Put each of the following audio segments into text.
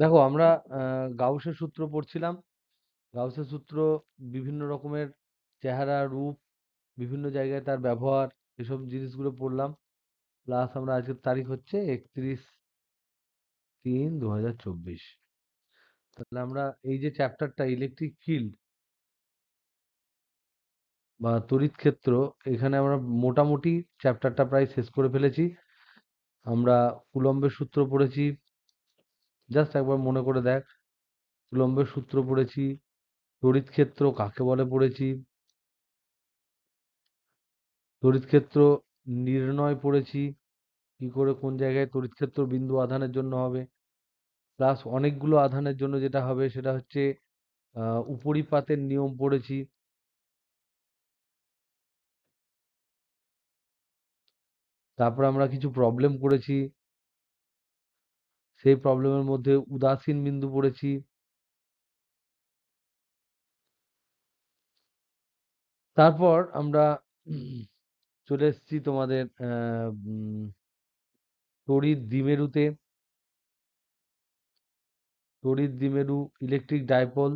দেখো আমরা গাউসের সূত্র পড়ছিলাম। গাউসের সূত্র বিভিন্ন রকমের চেহারা, রূপ, বিভিন্ন জায়গায় তার ব্যবহার, এসব জিনিসগুলো পড়লাম। প্লাস আমরা আজকের তারিখ হচ্ছে 31/3/2024। তাহলে আমরা এই যে চ্যাপ্টারটা ইলেকট্রিক ফিল্ড বা তড়িৎ ক্ষেত্র, এখানে আমরা মোটামুটি চ্যাপ্টারটা প্রায় শেষ করে ফেলেছি। আমরা কুলম্বের সূত্র পড়েছি, জাস্ট একবার মনে করে দেখ। কুলম্বের সূত্র পড়েছি, তড়িৎ ক্ষেত্র কাকে বলে পড়েছি, তড়িৎ ক্ষেত্র নির্ণয় পড়েছি, কি করে কোন জায়গায় তড়িৎ ক্ষেত্র বিন্দু আধানের জন্য হবে, প্লাস অনেকগুলো আধানের জন্য যেটা হবে সেটা হচ্ছে উপরিপাতের নিয়ম পড়েছি। তারপর আমরা কিছু প্রবলেম করেছি, সেই প্রবলেমের মধ্যে উদাসীন বিন্দু পড়েছি। তারপর আমরা চলে এসেছি তোমাদের তড়িৎ দ্বিমেরুতে। তড়িৎ দ্বিমেরু, ইলেকট্রিক ডাইপোল,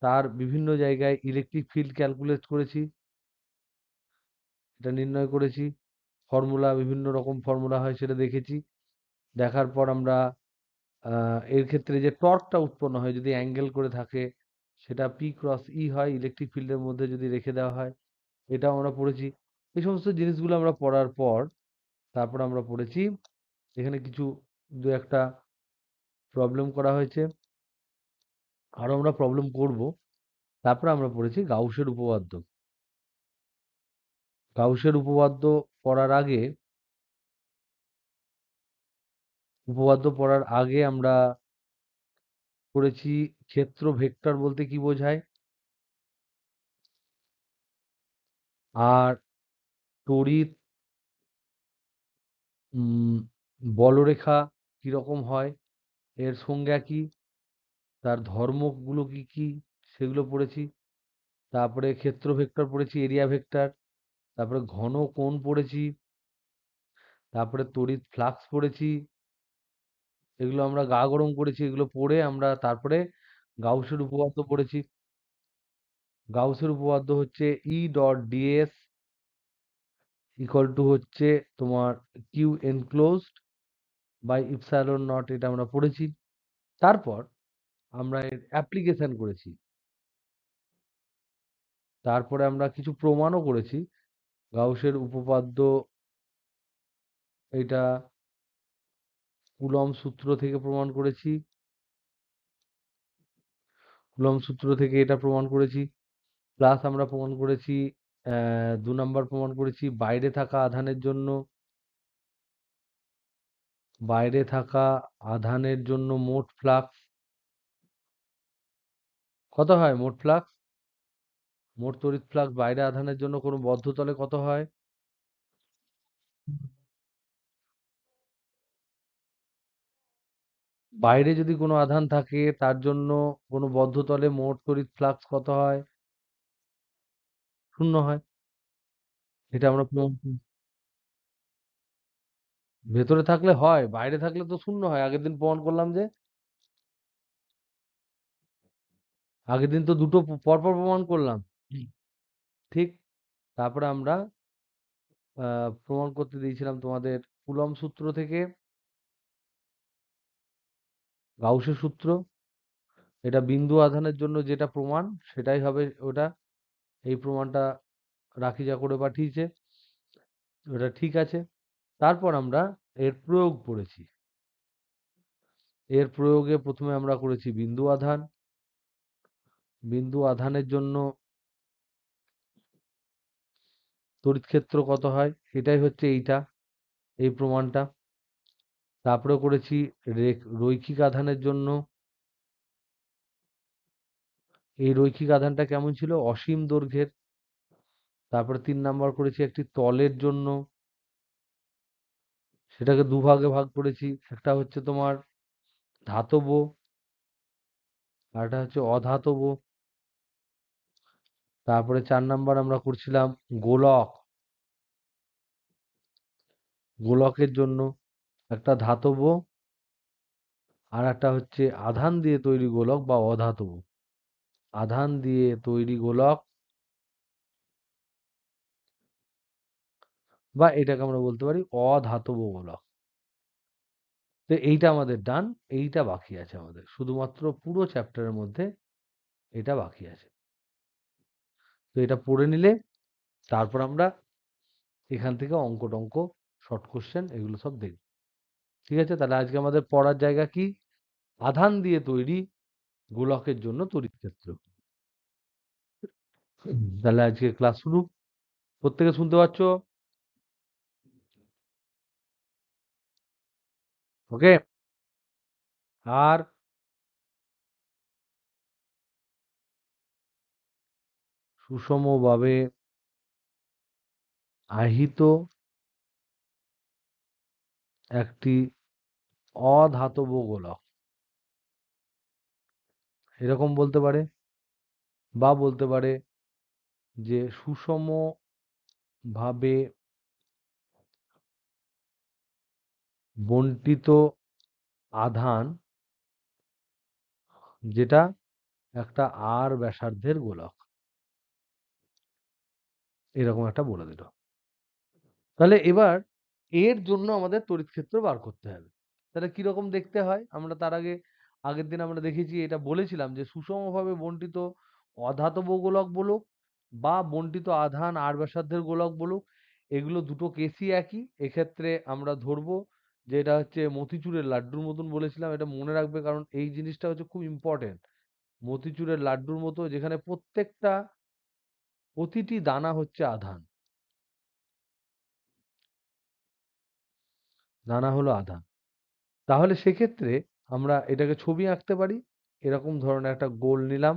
তার বিভিন্ন জায়গায় ইলেকট্রিক ফিল্ড ক্যালকুলেট করেছি, এটা নির্ণয় করেছি। ফর্মুলা, বিভিন্ন রকম ফর্মুলা হয় সেটা দেখেছি। দেখার পর আমরা এর ক্ষেত্রে যে টর্কটা উৎপন্ন হয় যদি অ্যাঙ্গেল করে থাকে, সেটা পি ক্রস ই হয় ইলেকট্রিক ফিল্ডের মধ্যে যদি রেখে দেওয়া হয়, এটাও আমরা পড়েছি। এই সমস্ত জিনিসগুলো আমরা পড়ার পর তারপর আমরা পড়েছি, এখানে কিছু দু একটা প্রবলেম করা হয়েছে, আরো আমরা প্রবলেম করব। তারপরে আমরা পড়েছি গাউসের উপপাদ্য। গাউসের উপপাদ্য পড়ার আগে আমরা পড়েছি ক্ষেত্র ভেক্টর বলতে কি বোঝায়, আর তড়িৎ বলরেখা কিরকম হয়, এর সংজ্ঞা কি, তার ধর্মগুলো কি কি, সেগুলো পড়েছি। তারপরে ক্ষেত্র ভেক্টর পড়েছি, এরিয়া ভেক্টর। তারপরে ঘন কোণ পড়েছি। তারপরে তড়িৎ ফ্লাক্স পড়েছি। এগুলো আমরা গা গরম করেছি, এগুলো পড়ে আমরা তারপরে গাউসের উপপাদ্য পড়েছি। গাউসের উপপাদ্য হচ্ছে E dot DS equal to হচ্ছে তোমার Q enclosed by epsilon naught, এটা আমরা পড়েছি। তারপর আমরা এর অ্যাপ্লিকেশন করেছি। তারপরে আমরা কিছু প্রমাণও করেছি। গাউসের উপপাদ্য এটা কুলম্ব সূত্র থেকে প্রমাণ করেছি। কুলম্ব সূত্র থেকে এটা প্রমাণ করেছি। প্লাস আমরা প্রমাণ করেছি, 2 নাম্বার প্রমাণ করেছি বাইরে থাকা আধানের জন্য মোট ফ্লাক্স কত হয়, মোট ফ্লাক্স, মোট তড়িৎ ফ্লাক্স বাইরে আধানের জন্য কোনো বদ্ধ তলে কত হয়। বাইরে যদি কোনো আধান থাকে তার জন্য কোনো বদ্ধ তলে মোট তড়িৎ ফ্লাক্স কত হয়, 0 হয়। এটা আমরা প্রমাণ ভেতরে থাকলে হয়, বাইরে থাকলে তো 0 হয়। আগের দিন প্রমাণ করলাম যে, আগের দিন তো দুটো পরপর প্রমাণ করলাম। ঠিক। তারপরে আমরা প্রমাণ করতে দিয়েছিলাম তোমাদের কুলম্ব সূত্র থেকে গাউসের সূত্র। এটা বিন্দু আধানের জন্য যেটা প্রমাণ সেটাই হবে ওটা। এই প্রমাণটা রাখি যা করে পাঠিয়েছে, ওটা ঠিক আছে। তারপর আমরা এর প্রয়োগ পড়েছি। এর প্রয়োগে প্রথমে আমরা করেছি বিন্দু আধান। বিন্দু আধানের জন্য তড়িৎ ক্ষেত্র কত হয়, এটাই হচ্ছে এইটা, এই প্রমাণটা। তারপরে করেছি রৈখিক আধানের জন্য। এই রৈখিক আধানটা কেমন ছিল, অসীম দৈর্ঘ্যের। তারপরে 3 নাম্বার করেছি একটি তলের জন্য, সেটাকে দুভাগে ভাগ করেছি, একটা হচ্ছে তোমার ধাতব আর একটা হচ্ছে অধাতব। তারপরে 4 নাম্বার আমরা করছিলাম গোলক। গোলকের জন্য একটা ধাতব আর একটা হচ্ছে আধান দিয়ে তৈরি গোলক বা অধাতব। আধান দিয়ে তৈরি গোলক বা এটাকে আমরা বলতে পারি অধাতব গোলক। তো এইটা আমাদের ডান, এইটা বাকি আছে আমাদের, শুধুমাত্র পুরো চ্যাপ্টারের মধ্যে এটা বাকি আছে। তো এটা পড়ে নিলে তারপর আমরা এখান থেকে অঙ্ক টঙ্ক, শর্ট কোশ্চেন এগুলো সব দেখব। ঠিক আছে, তাহলে আজকে আমাদের পড়ার জায়গা কি? আধান দিয়ে তৈরি গোলকের জন্য তড়িৎ ক্ষেত্র। তাহলে আজকে ক্লাস শুরু। প্রত্যেকে শুনতে পাচ্ছ? ওকে। আর সুষমভাবে আহিত একটি অধাতব গোলক, এরকম বলতে পারে, বা বলতে পারে যে সুষমভাবে বণ্টিত আধান যেটা একটা আর ব্যাসার্ধের গোলক, এরকম একটা বলে দিল। তাহলে এবার এর জন্য আমাদের তড়িৎ ক্ষেত্র বার করতে হবে। তাহলে কিরকম দেখতে হয়? আমরা তার আগে, আগের দিন আমরা দেখেছি, এটা বলেছিলাম যে সুষমভাবে বণ্টিত অধাতব গোলক বলুক বা বণ্টিত আধান আর ব্যাসার্ধের গোলক বলুক, এগুলো দুটো কেসই একই। এক্ষেত্রে আমরা ধরবো যে এটা হচ্ছে মতিচুরের লাড্ডুর মতন বলেছিলাম, এটা মনে রাখবে, কারণ এই জিনিসটা হচ্ছে খুব ইম্পর্টেন্ট। মতিচুরের লাড্ডুর মতো, যেখানে প্রতিটি দানা হচ্ছে আধান, দানা হলো আধান। তাহলে সেক্ষেত্রে আমরা এটাকে ছবি আঁকতে পারি। এরকম ধরনের একটা গোল নিলাম,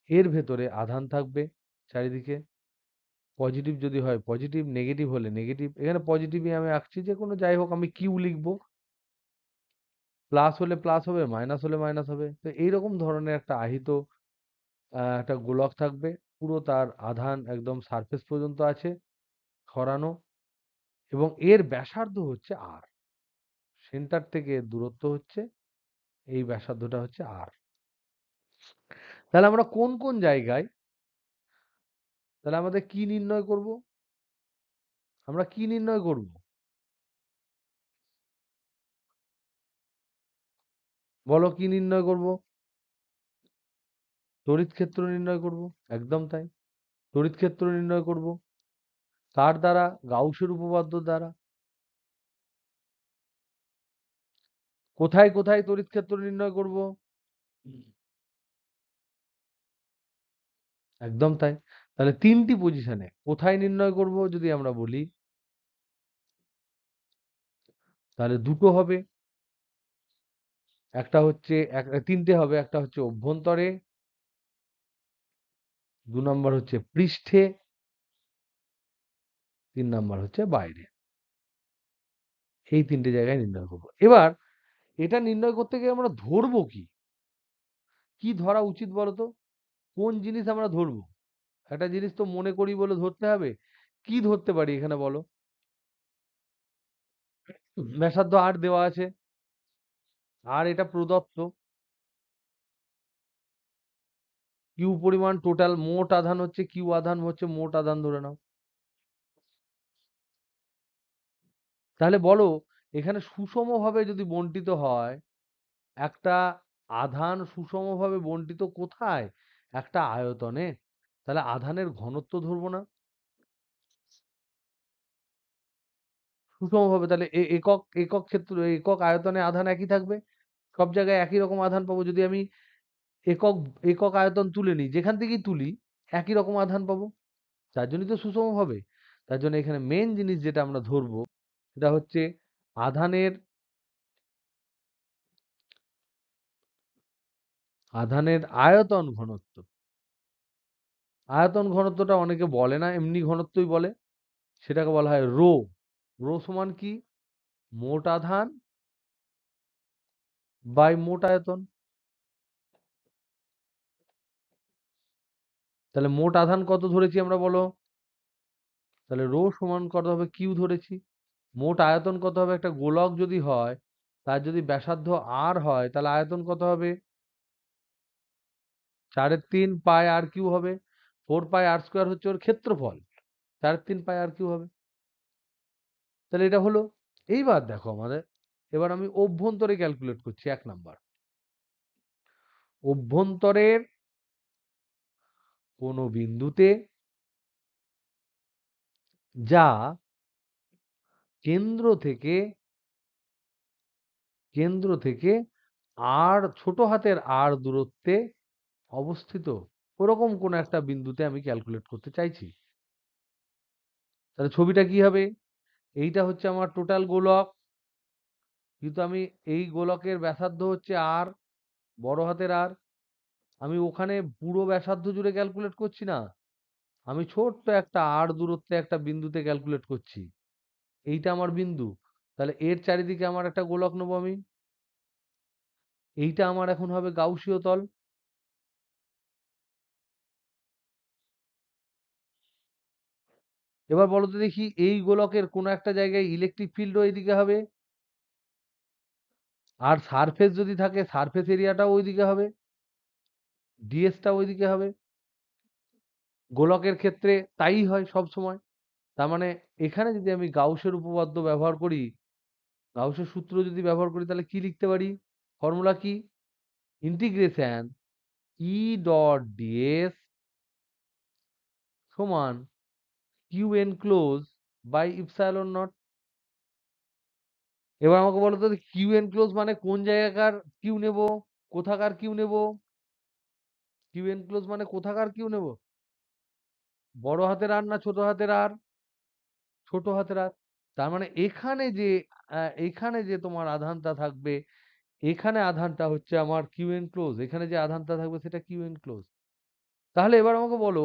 এর ভেতরে আধান থাকবে চারিদিকে। পজিটিভ যদি হয় পজিটিভ, নেগেটিভ হলে নেগেটিভ। এখানে পজিটিভই আমি আঁকছি, যে কোনো যাই হোক আমি কিউ লিখবো। প্লাস হলে প্লাস হবে, মাইনাস হলে মাইনাস হবে। তো এইরকম ধরনের একটা আহিত একটা গোলক থাকবে, পুরো তার আধান একদম সারফেস পর্যন্ত আছে ছড়ানো, এবং এর ব্যাসার্ধ হচ্ছে আর, সেন্টার থেকে এর দূরত্ব হচ্ছে, এই ব্যাসার্ধটা হচ্ছে আর। তাহলে আমরা কোন কোন জায়গায়, তাহলে আমাদের কি নির্ণয় করব? আমরা কি নির্ণয় করব? বলো কি নির্ণয় করব? তড়িৎ ক্ষেত্র নির্ণয় করব। একদম তাই, তড়িৎ ক্ষেত্র নির্ণয় করব। কার দ্বারা? গাউসের উপপাদ্য দ্বারা। কোথায় কোথায় তড়িৎ ক্ষেত্র নির্ণয় করব? একদম তাই। তাহলে তিনটি পজিশনে কোথায় নির্ণয় করব যদি আমরা বলি, তাহলে দুটো হবে। একটা হচ্ছে তিনটে হবে, একটা হচ্ছে অভ্যন্তরে, 2 নম্বর হচ্ছে পৃষ্ঠে, 3 নম্বর হচ্ছে বাইরে। এই তিনটে জায়গায় নির্ণয় করব। এবার এটা নির্ণয় করতে গিয়ে আমরা ধরবো কি? কি ধরা উচিত বলতো? কোন জিনিস আমরা ধরবো? একটা জিনিস তো মনে করি বলে ধরতে হবে। কি ধরতে পারি এখানে বলো? ব্যাসার্ধ আর দেওয়া আছে, আর এটা প্রদত্ত, কিউ পরিমাণ টোটাল মোট আধান হচ্ছে, কিউ আধান হচ্ছে মোট আধান ধরে নাও। তাহলে বলো, এখানে সুষমভাবে যদি বণ্টিত হয় একটা আধান, সুষমভাবে বণ্টিত কোথায়? একটা আয়তনে। তাহলে আধানের ঘনত্ব ধরবো না সুষমভাবে? তাহলে একক একক ক্ষেত্র, একক আয়তনে আধান একই থাকবে, সব জায়গায় একই রকম আধান পাবো। যদি আমি একক একক আয়তন তুলে নিই, যেখান থেকেই তুলি একই রকম আধান পাবো। তার জন্যই তো সুষম হবে। তার জন্য এখানে মেন জিনিস যেটা আমরা ধরবো সেটা হচ্ছে আধানের আধানের আয়তন ঘনত্ব। আয়তন ঘনত্বটা অনেকে বলে না, এমনি ঘনত্বই বলে। সেটাকে বলা হয় রো। রো সমান কি? মোট আধান বাই মোট আয়তন। তাহলে মোট আধান কত ধরেছি আমরা বলো? তাহলে রো সমান কত হবে? কিউ ধরেছি। মোট আয়তন কত হবে? একটা গোলক যদি হয় তার যদি ব্যাসার্ধ r হয় তাহলে আয়তন কত হবে? 3.5 পাই r কিউ হবে। 4 পাই r স্কোয়ার হচ্ছে ওর ক্ষেত্রফল, 3.5 পাই r কিউ হবে। তাহলে এটা হলো। এইবার দেখো আমাদের, এবার আমি অভ্যন্তরে ক্যালকুলেট করছি 1 নাম্বার। অভ্যন্তরের কোন বিন্দুতে যা কেন্দ্র থেকে ছোট হাতের r দূরত্বে অবস্থিত, ওরকম কোন একটা বিন্দুতে আমি ক্যালকুলেট করতে চাইছি। তাহলে ছবিটা কি হবে? এইটা হচ্ছে আমার টোটাল গোলক, কিন্তু আমি এই গোলকের ব্যাসার্ধ হচ্ছে r, বড় হাতের R। আমি ওখানে পুরো ব্যাসার্ধ জুড়ে ক্যালকুলেট করছি না, আমি ছোট্ট একটা r দূরত্বে একটা বিন্দুতে ক্যালকুলেট করছি। এইটা আমার বিন্দু। তাহলে এর চারিদিকে আমার একটা গোলক নেবো আমি। এইটা আমার এখন হবে গাউসীয় তল। এবার বলো তো দেখি, এই গোলকের কোন একটা জায়গায় ইলেকট্রিক ফিল্ডও এইদিকে হবে, আর সারফেস যদি থাকে সারফেস এরিয়াটাও ওইদিকে হবে, ডিএসটা ওইদিকে হবে। গোলকের ক্ষেত্রে তাই হয় সব সময়। তার মানে এখানে যদি আমি গাউসের উপপাদ্য ব্যবহার করি, গাউসের সূত্র যদি ব্যবহার করি, তাহলে কি লিখতে পারি? ফর্মুলা কি? ইন্টিগ্রেশন ই ডট ডিএস সমান Q enclose by epsilon naught. এবার আমাকে বলো তো, কিউ এনক্লোজ মানে কোন জায়গাকার কিউ নেব, কোথাকার কিউ নেব? কিউ এনক্লোজ মানে কোথাকার কিউ নেব? বড় হাতের আর না ছোট হাতের আর? ছোট হাতের আর। তার মানে এখানে যে তোমার আধানটা থাকবে, এখানে আধানটা হচ্ছে আমার কিউ এনক্লোজ, এখানে যে আধানটা থাকবে সেটা কিউ এনক্লোজ। তাহলে এবার আমাকে বলো,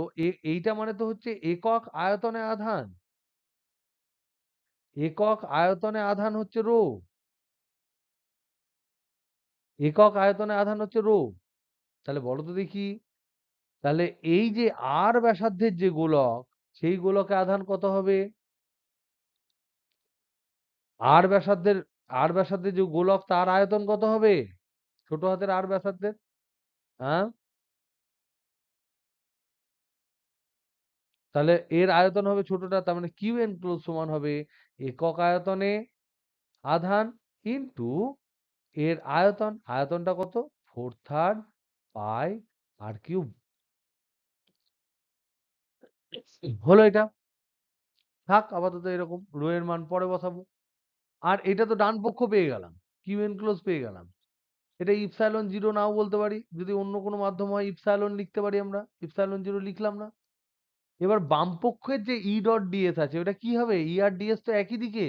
এইটা মানে তো হচ্ছে একক আয়তনে আধান। একক আয়তনে আধান হচ্ছে রো। একক আয়তনে আধান হচ্ছে রো। তাহলে বলো তো দেখি, তাহলে এই যে আর ব্যাসার্ধের যে গোলক, সেই গোলকে আধান কত হবে? আর ব্যাসার্ধের যে গোলক, তার আয়তন কত হবে? ছোট হাতের আর ব্যাসার্ধের। হ্যাঁ, তাহলে এর আয়তন হবে ছোটটা, তার মানে কিউ এনক্লোজ সমান হবে একক আয়তনে আধান ইন্টু এর আয়তন। আয়তনটা কত? 4/3 পাই r কিউব। হলো এটা। থাক আপাতত এরকম, রো এর মান পরে বসাবো। আর এটা তো ডান পক্ষ পেয়ে গেলাম, কিউ এনক্লোজ পেয়ে গেলাম। এটা ইপসাইলন জিরো নাও বলতে পারি, যদি অন্য কোনো মাধ্যম হয় ইপসাইলন লিখতে পারি, আমরা ইপসাইলন জিরো লিখলাম না। এবার বাম পক্ষের যে ই ডট ডিএস আছে, ওটা কি হবে? ই আর ডিএস তো একই দিকে,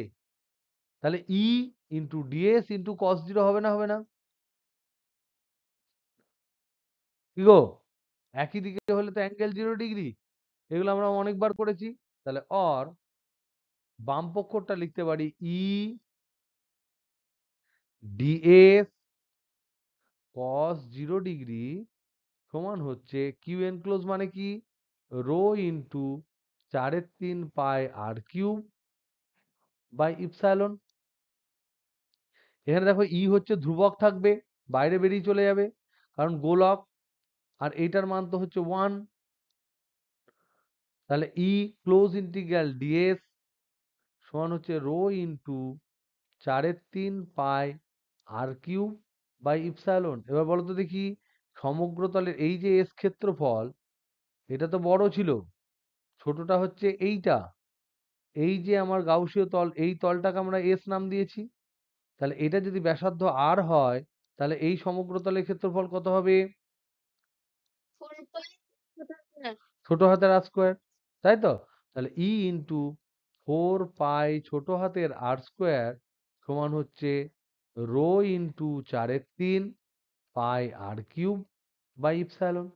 তাহলে E into ds into cos zero হবে না? হবে না? কি গো, একই দিকে হলে তো অ্যাঙ্গেল 0 ডিগ্রি। এগুলো আমরা অনেকবার করেছি। তাহলে অর বাম পক্ষটা লিখতে পারি ই ডিএস কস 0 ডিগ্রি সমান হচ্ছে কিউ এনক্লোজ মানে কি? Rho into 4/3 pi r cube by epsilon. এখানে দেখো ই হচ্ছে ধ্রুবক থাকবে, বাইরে বেরিয়ে চলে যাবে, কারণ গোলক। আর এইটার মান তো হচ্ছে 1। তাহলে ই ক্লোজ ইন্টিগ্রাল ডিএস সমান হচ্ছে rho into 4/3 pi r cube by epsilon. এবার বলো তো দেখি, সমগ্র তলের এই যে এস ক্ষেত্রফল, এটা তো বড় ছিল, ছোটটা হচ্ছে এইটা। এই যে আমার গাউসীয় তল, এই তলটাকে আমরা এস নাম দিয়েছি। তাহলে এটা যদি ব্যাসার্ধ আর হয়, তাহলে এই সমগ্র তলের ক্ষেত্রফল কত হবে? ছোট হাতের আর স্কোয়ার, তাই তো? তাহলে ই ইন্টু 4 পাই ছোট হাতের আর স্কোয়ার সমান হচ্ছে rho into 4/3 pi r cube by epsilon.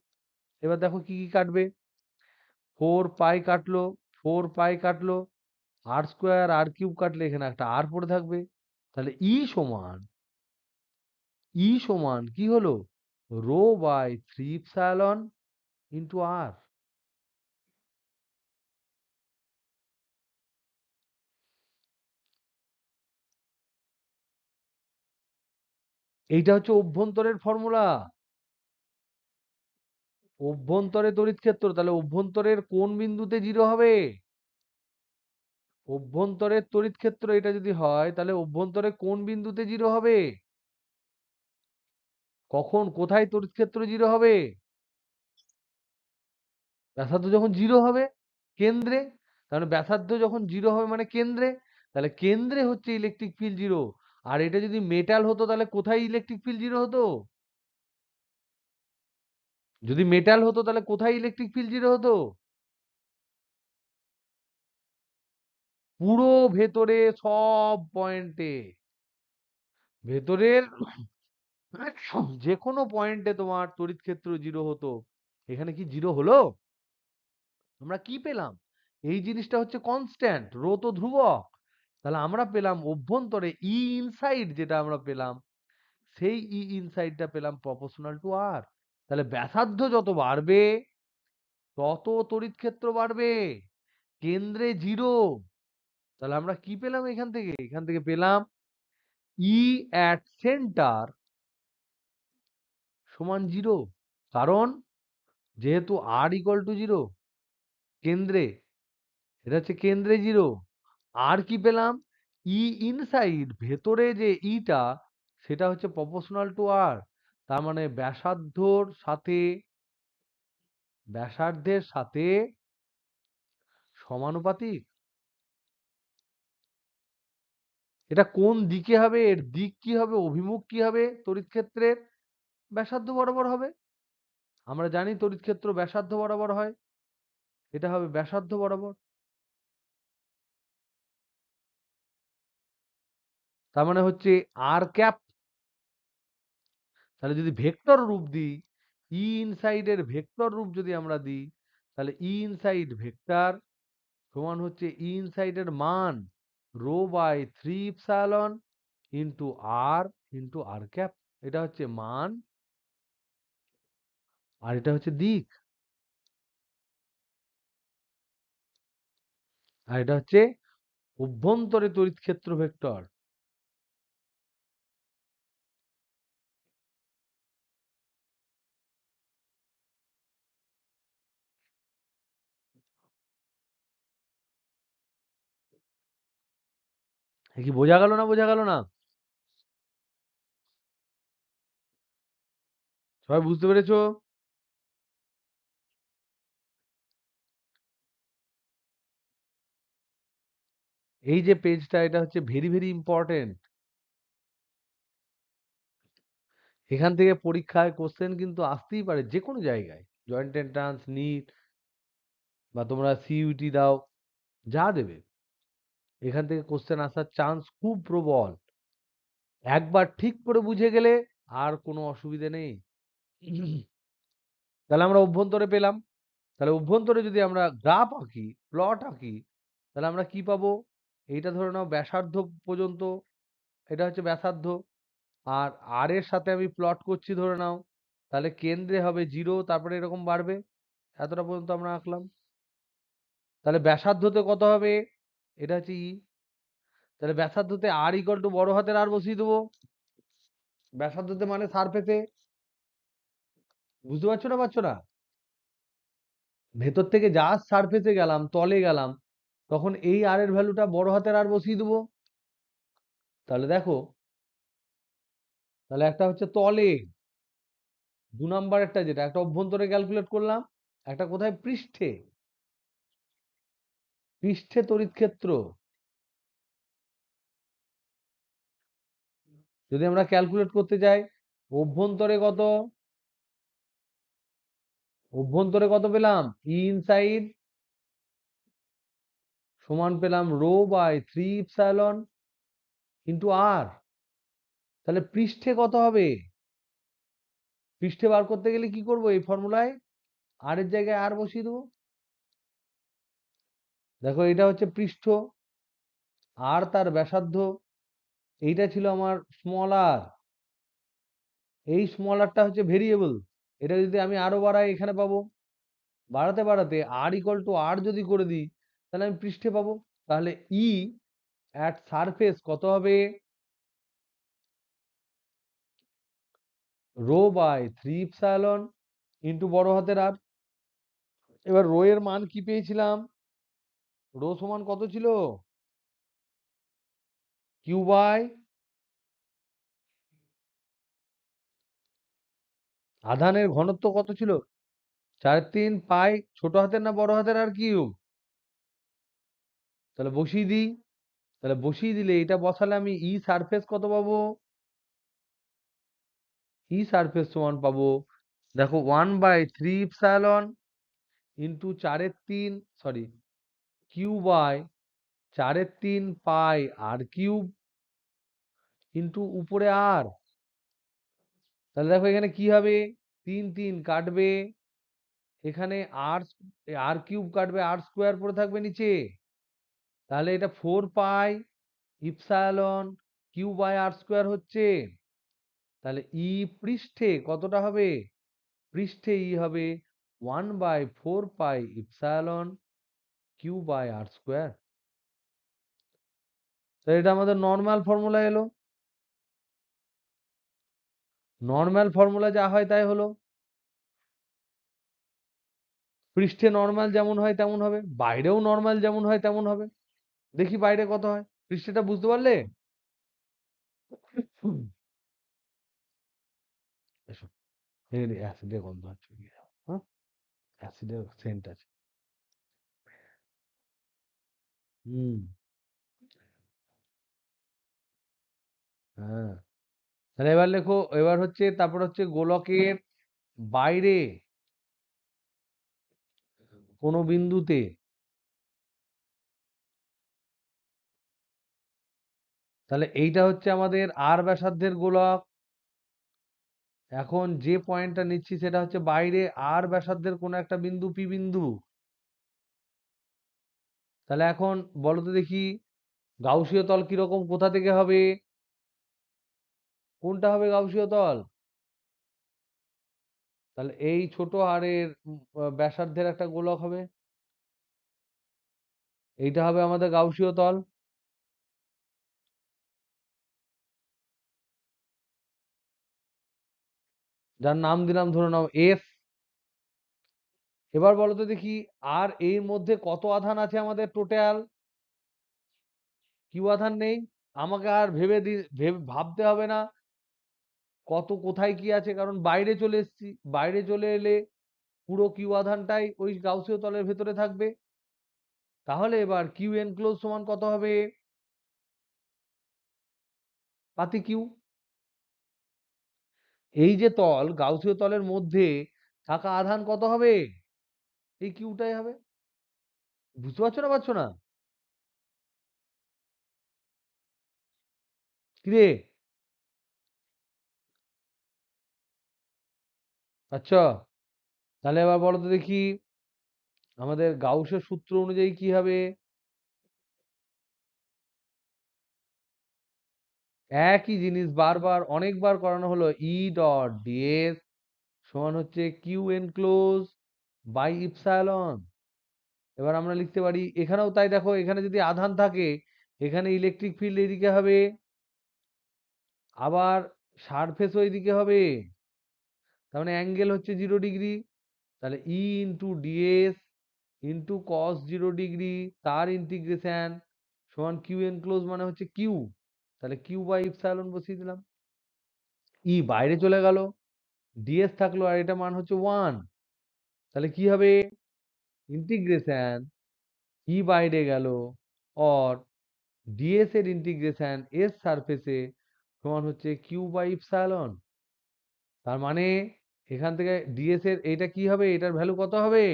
এবার দেখো কি কি কাটবে। 4 পাই কাটলো, 4 পাই কাটলো, আর স্কোয়ার আর কিউব কাটলে এখানে একটা আর পড়ে থাকবে। তাহলে ই সমান কি হলো? রো বাই 3 ইপসাইলন ইন্টু আর। এইটা হচ্ছে অভ্যন্তরের ফর্মুলা। অভ্যন্তরে তড়িৎ ক্ষেত্র, তাহলে অভ্যন্তরের কোন বিন্দুতে জিরো হবে? অভ্যন্তরের তড়িৎ ক্ষেত্র এটা যদি হয়, তাহলে অভ্যন্তরে কোন বিন্দুতে জিরো হবে? কখন, কোথায় তড়িৎ ক্ষেত্র জিরো হবে? ব্যাসার্ধ যখন জিরো হবে, কেন্দ্রে। তাহলে ব্যাসার্ধ যখন জিরো হবে মানে কেন্দ্রে, তাহলে কেন্দ্রে হচ্ছে ইলেকট্রিক ফিল্ড জিরো। আর এটা যদি মেটাল হতো তাহলে কোথায় ইলেকট্রিক ফিল্ড জিরো হতো? যদি মেটাল হতো তাহলে কোথায় ইলেকট্রিক ফিল্ড জিরো হতো? পুরো ভেতরে, সব পয়েন্টে, ভেতরের যে কোনো পয়েন্টে তোমার তড়িৎ ক্ষেত্র জিরো হতো। এখানে কি জিরো হলো? আমরা কি পেলাম? এই জিনিসটা হচ্ছে কনস্ট্যান্ট, রো তো ধ্রুবক। তাহলে আমরা পেলাম অভ্যন্তরে ই ইনসাইড, যেটা আমরা পেলাম সেই ই ইনসাইডটা পেলাম প্রপোর্শনাল টু আর। তাহলে ব্যাসার্ধ যত বাড়বে তত তড়িৎ ক্ষেত্র বাড়বে, কেন্দ্রে জিরো। তাহলে আমরা কি পেলাম এখান থেকে? এখান থেকে পেলাম ই অ্যাট সেন্টার সমান জিরো। কারণ যেহেতু আর ইকুয়াল টু জিরো, কেন্দ্রে, এটা হচ্ছে কেন্দ্রে জিরো। আর কি পেলাম? ই ইনসাইড, ভেতরে যে ইটা, সেটা হচ্ছে প্রপোর্শনাল টু আর। তার মানে ব্যাসার্ধর সাথে, ব্যাসার্ধের সাথে সমানুপাতিক। এটা কোন দিকে হবে? এর দিক কি হবে, অভিমুখ কি হবে তড়িৎ ক্ষেত্রের? ব্যাসার্ধ বরাবর হবে। আমরা জানি তড়িৎ ক্ষেত্র ব্যাসার্ধ বরাবর হয়, এটা হবে ব্যাসার্ধ বরাবর। তার মানে হচ্ছে আর ক্যাপ। তাহলে যদি ভেক্টর রূপ দিই, ই ইনসাইড এর ভেক্টর রূপ যদি আমরা দিই, তাহলে ই ইনসাইড ভেক্টর সমান হচ্ছে ই ইনসাইড এর মান rho by 3 epsilon into R cap. এটা হচ্ছে মান, আর এটা হচ্ছে দিক, আর এটা হচ্ছে অভ্যন্তরে তড়িৎ ক্ষেত্র ভেক্টর। কি বোঝা গেল না? বোঝা গেল না? সবাই বুঝতে পেরেছো? এই যে পেজটা, এটা হচ্ছে ভেরি ভেরি ইম্পর্টেন্ট। এখান থেকে পরীক্ষায় কোশ্চেন কিন্তু আসতেই পারে যে কোনো জায়গায়, জয়েন্ট এন্ট্রান্স, নিট, বা তোমরা সিইউটি দাও, যা দেবে, এখান থেকে কোশ্চেন আসার চান্স খুব প্রবল। একবার ঠিক করে বুঝে গেলে আর কোনো অসুবিধে নেই। তাহলে আমরা অভ্যন্তরে পেলাম। তাহলে অভ্যন্তরে যদি আমরা গ্রাফ আঁকি, প্লট আঁকি, তাহলে আমরা কি পাবো? এইটা ধরে নাও ব্যাসার্ধ পর্যন্ত, এটা হচ্ছে ব্যাসার্ধ। আর আর এর সাথে আমি প্লট করছি ধরে নাও, তাহলে কেন্দ্রে হবে জিরো, তারপরে এরকম বাড়বে। এতটা পর্যন্ত আমরা আঁকলাম। তাহলে ব্যাসার্ধতে কত হবে? এটা হচ্ছে ই। তাহলে ব্যাসার্ধতে আর ইকুয়াল টু বড় হাতের আর বসিয়ে দেবো। ব্যাসার্ধতে মানে সারফেসে। বুঝতে পারছো না, পারছো না? ভেতর থেকে যা সারফেসে গেলাম, তলে গেলাম, তখন এই আর এর ভ্যালুটা বড় হাতের আর বসিয়ে দেবো। তাহলে দেখো, তাহলে একটা হচ্ছে তলে, 2 নাম্বারেরটা যেটা, একটা অভ্যন্তরে ক্যালকুলেট করলাম, একটা কোথায়, পৃষ্ঠে। পৃষ্ঠে তড়িৎ ক্ষেত্র যদি আমরা ক্যালকুলেট করতে যাই, অভ্যন্তরে কত, অভ্যন্তরে কত পেলাম? ই ইনসাইড সমান পেলাম রো বাই 3 ইপসাইলন ইন্টু আর। তাহলে পৃষ্ঠে কত হবে? পৃষ্ঠে বার করতে গেলে কি করব? এই ফর্মুলায় আর এর জায়গায় আর বসিয়ে দেবো। দেখো, এটা হচ্ছে পৃষ্ঠ, আর তার ব্যাসার্ধ, এইটা ছিল আমার স্মল আর। এই স্মল আরটা হচ্ছে ভেরিয়েবল, এটা যদি আমি আরো বাড়াই এখানে পাবো। বাড়াতে বাড়াতে আর ইকুয়াল টু আর যদি করে দিই, তাহলে আমি পৃষ্ঠে পাবো। তাহলে ই অ্যাট সারফেস কত হবে? রো বাই 3 ইপসাইলন ইন্টু বড় হাতের আর। এবার রো এর মান কি পেয়েছিলাম? রো সমান কত ছিল? কিউ বাই আধানের ঘনত্ব কত ছিল? 3.5 পাই ছোট হাতের না বড় হাতের আর কিউব? তাহলে বসিয়ে দিই। তাহলে বসিয়ে দিলে এটা বসালে আমি ই সারফেস কত পাবো? ই সারফেস সমান পাবো, দেখো 1/3 epsilon into 4/3, sorry, Q by 4/3 pi R cube into উপরে আর। তাহলে দেখো এখানে কি হবে? 3 3 কাটবে, এখানে আর আর কিউব কাটবে, আর স্কোয়ার পড়ে থাকবে নিচে। তাহলে এটা 4 pi epsilon Q by R square হচ্ছে। তাহলে ই পৃষ্ঠে কতটা হবে? পৃষ্ঠে ই হবে 1/4 pi epsilon Q by R square. তাহলে এটা আমাদের নর্মাল ফর্মুলা এলো। নর্মাল ফর্মুলা যা হয় তাই হলো। পৃষ্ঠে নর্মাল যেমন হয় তেমন হবে, বাইরেও নর্মাল যেমন হয় তেমন হবে। দেখি বাইরে কত হয়, পৃষ্ঠটা বুঝতে পারলে? হুম, এসো, এখানে অ্যাসিডের গন্ধ হচ্ছে কি? হ্যাঁ, অ্যাসিডের সেন্ট আছে। হুম, হ্যাঁ। তাহলে এবার লেখো, এবার হচ্ছে তারপর হচ্ছে গোলকের বাইরে কোনো বিন্দুতে, তাহলে এইটা হচ্ছে আমাদের আর ব্যাসার্ধের গোলক। এখন যে পয়েন্টটা নিচ্ছি সেটা হচ্ছে বাইরে আর ব্যাসার্ধের কোনো একটা বিন্দু পি বিন্দু। তাহলে এখন বলো তো দেখি, গাউসীয় তল কিরকম, কোথা থেকে হবে? কোনটা হবে গাউসীয় তল? তাহলে এই ছোট আরের ব্যাসার্ধের একটা গোলক হবে, এইটা হবে আমাদের গাউসীয় তল। যার নাম দিলাম ধরে নাও এফ। এবার বলো তো দেখি, আর এর মধ্যে কত আধান আছে আমাদের টোটাল? কিউ আধান নেই। আমাকে আর ভেবে ভাবতে হবে না কত কোথায় কি আছে, কারণ বাইরে চলে এসেছি। বাইরে চলে এলে পুরো কিউ আধানটাই ওই গাউসীয় তলের ভেতরে থাকবে। তাহলে এবার কিউ এনক্লোজ সমান কত হবে? পাতি কিউ। এই যে তল, গাউসীয় তলের মধ্যে থাকা আধান কত হবে? এই কিউটাই হবে। বুঝতে পারছো না পারছো না? কিরে, আচ্ছা। তাহলে এবার বলো তো দেখি, আমাদের গাউসের সূত্র অনুযায়ী কি হবে? একই জিনিস বারবার অনেকবার করানো হলো, ই ডট ডিএস সমান হচ্ছে কিউ এনক্লোজ বাই ইপসাইলন। এবার আমরা লিখতে পারি এখানেও তাই, দেখো এখানে যদি আধান থাকে এখানে ইলেকট্রিক ফিল্ড এদিকে হবে, আবার সারফেসও এদিকে হবে, তার মানে অ্যাঙ্গেল হচ্ছে 0 ডিগ্রি। তাহলে E into ds into cos 0 degree তার ইন্টিগ্রেশন সমান কিউ এনক্লোজ মানে হচ্ছে কিউ। তাহলে কিউ বাই ইপসাইলন বসিয়ে দিলাম। ই বাইরে চলে গেল, ডিএস থাকলো, আর এটা মান হচ্ছে 1। তাহলে কি হবে? ইন্টিগ্রেশন ই বাইরে গেল, অর ডিএস এর ইন্টিগ্রেশন এস সারফেসে সমান হচ্ছে কিউ বাই ইপসাইলন। তার মানে এখান থেকে ডিএস এর এটা কি হবে, এটার ভ্যালু কত হবে?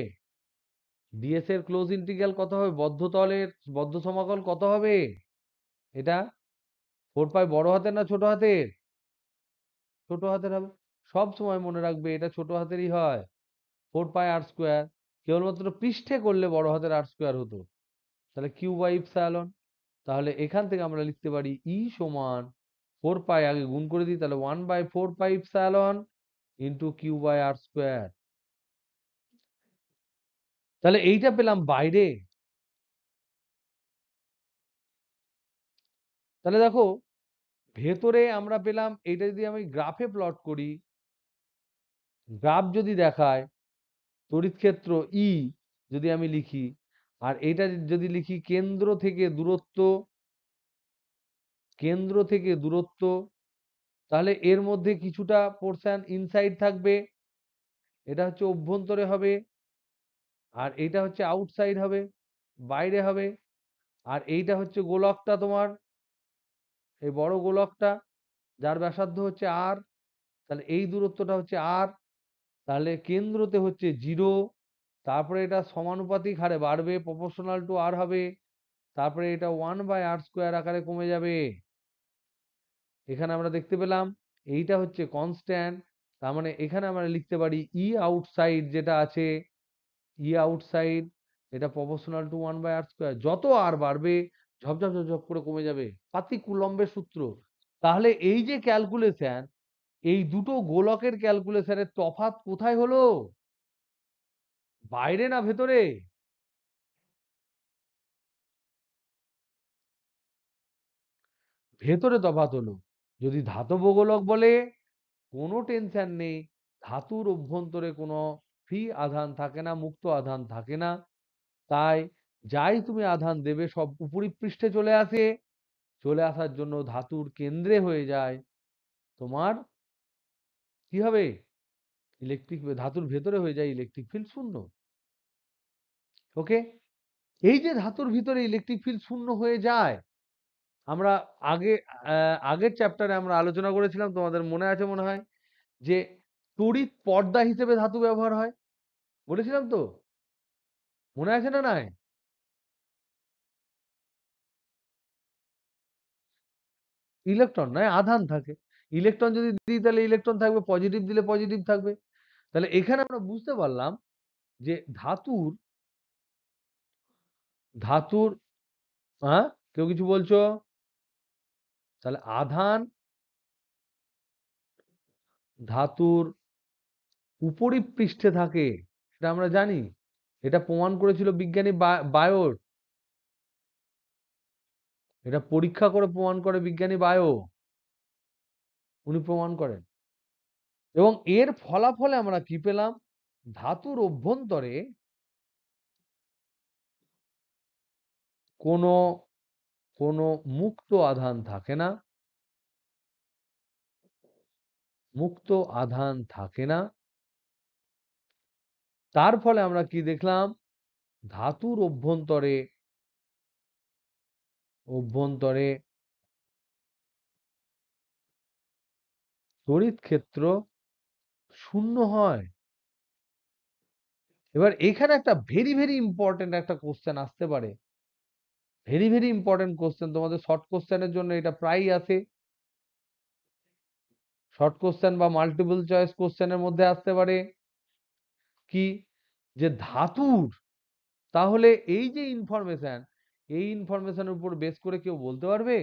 ডিএস এর ক্লোজ ইন্টিগ্রাল কত হবে, বদ্ধ তলের বদ্ধ সমাকল কত হবে? এটা 4 পাই বড় হাতের না ছোট হাতের? ছোট হাতের হবে। সব সময় মনে রাখবে এটা ছোট হাতেরই হয়। 4 পাই আর স্কোয়ার, কেবলমাত্র পৃষ্ঠে করলে বড় হাতের আর স্কোয়ার হতো। তাহলে কিউ বাই ইপসাইলন। তাহলে এখান থেকে আমরা লিখতে পারি ই সমান 4 পাই, আগে গুণ করে দিই, তাহলে 1/4 pi epsilon into Q by R square. তাহলে এইটা পেলাম বাইরে। তাহলে দেখো ভেতরে আমরা পেলাম, এইটা যদি আমি গ্রাফে প্লট করি, গ্রাফ যদি দেখায় তড়িৎ ক্ষেত্র ই যদি আমি লিখি, আর এটা যদি লিখি কেন্দ্র থেকে দূরত্ব, তাহলে এর মধ্যে কিছুটা পোর্শন ইনসাইড থাকবে, এটা হচ্ছে অভ্যন্তরে হবে, আর এইটা হচ্ছে আউটসাইড হবে, বাইরে হবে। আর এইটা হচ্ছে গোলকটা তোমার, এই বড় গোলকটা যার ব্যাসার্ধ হচ্ছে আর, তাহলে এই দূরত্বটা হচ্ছে আর, তাহলে কেন্দ্রতে হচ্ছে 0, তারপরে এটা সমানুপাতিক হারে বাড়বে, প্রপোর্শনাল টু আর হবে, তারপরে এটা 1/r² আকারে কমে যাবে। এখানে আমরা দেখতে পেলাম এইটা হচ্ছে কনস্ট্যান্ট, তার মানে এখানে আমরা লিখতে পারি ই আউটসাইড যেটা আছে, ই আউটসাইড এটা প্রপোর্শনাল টু 1/r², যত আর বাড়বে ঝপঝপ ঝপঝপ করে কমে যাবে, পাতি কুলম্বের সূত্র। তাহলে এই যে ক্যালকুলেশন, এই দুটো গোলকের ক্যালকুলেশনের তফাৎ কোথায় হলো? বাইরে না ভেতরে? ভেতরে তফাৎ হলো। যদি ধাতব গোলক বলে কোনো টেনশন নেই, ধাতুর অভ্যন্তরে কোনো ফ্রি আধান থাকে না, মুক্ত আধান থাকে না, তাই যাই তুমি আধান দেবে সব উপরিপৃষ্ঠে চলে আসে, চলে আসার জন্য ধাতুর কেন্দ্রে হয়ে যায় তোমার কি হবে, ইলেকট্রিক, ধাতুর ভেতরে হয়ে যায় ইলেকট্রিক ফিল্ড শূন্য। ওকে, এই যে ধাতুর ভিতরে ইলেকট্রিক ফিল্ড শূন্য হয়ে যায়, আমরা আগে আগের চ্যাপ্টারে আমরা আলোচনা করেছিলাম, তোমাদের মনে আছে মনে হয়, যে তড়িৎ পর্দা হিসেবে ধাতু ব্যবহার হয়, বলেছিলাম তো, মনে আছে না? নাই, ইলেকট্রন নয়, আধান থাকে। ইলেকট্রন যদি দিই তাহলে ইলেকট্রন থাকবে, পজিটিভ দিলে পজিটিভ থাকবে। তাহলে এখানে আমরা বুঝতে পারলাম যে ধাতুর হ্যাঁ, কেউ কিছু বলছো? তাহলে আধান ধাতুর উপরিপৃষ্ঠে থাকে, এটা আমরা জানি, এটা প্রমাণ করেছিল বিজ্ঞানী বায়োট, এটা পরীক্ষা করে প্রমাণ করে বিজ্ঞানী বায়ো, উনি প্রমাণ করেন। এবং এর ফলাফলে আমরা কি পেলাম? ধাতুর অভ্যন্তরে কোনো কোনো মুক্ত আধান থাকে না, মুক্ত আধান থাকে না। তার ফলে আমরা কি দেখলাম? ধাতুর অভ্যন্তরে অভ্যন্তরে তড়িৎ ক্ষেত্র শূন্য হয়। এবার এখানে একটা ভেরি ভেরি ইম্পর্টেন্ট একটা কোশ্চেন আসতে পারে, ভেরি ভেরি ইম্পর্টেন্ট কোশ্চেন, তোমাদের শর্ট কোশ্চেনের জন্য এটা প্রায়ই আসে, শর্ট কোশ্চেন বা মাল্টিপল চয়েস কোশ্চেনের মধ্যে আসতে পারে কি, যে ধাতুর, তাহলে এই যে ইনফরমেশন, এই ইনফরমেশনের উপর বেস করে কেউ বলতে পারবে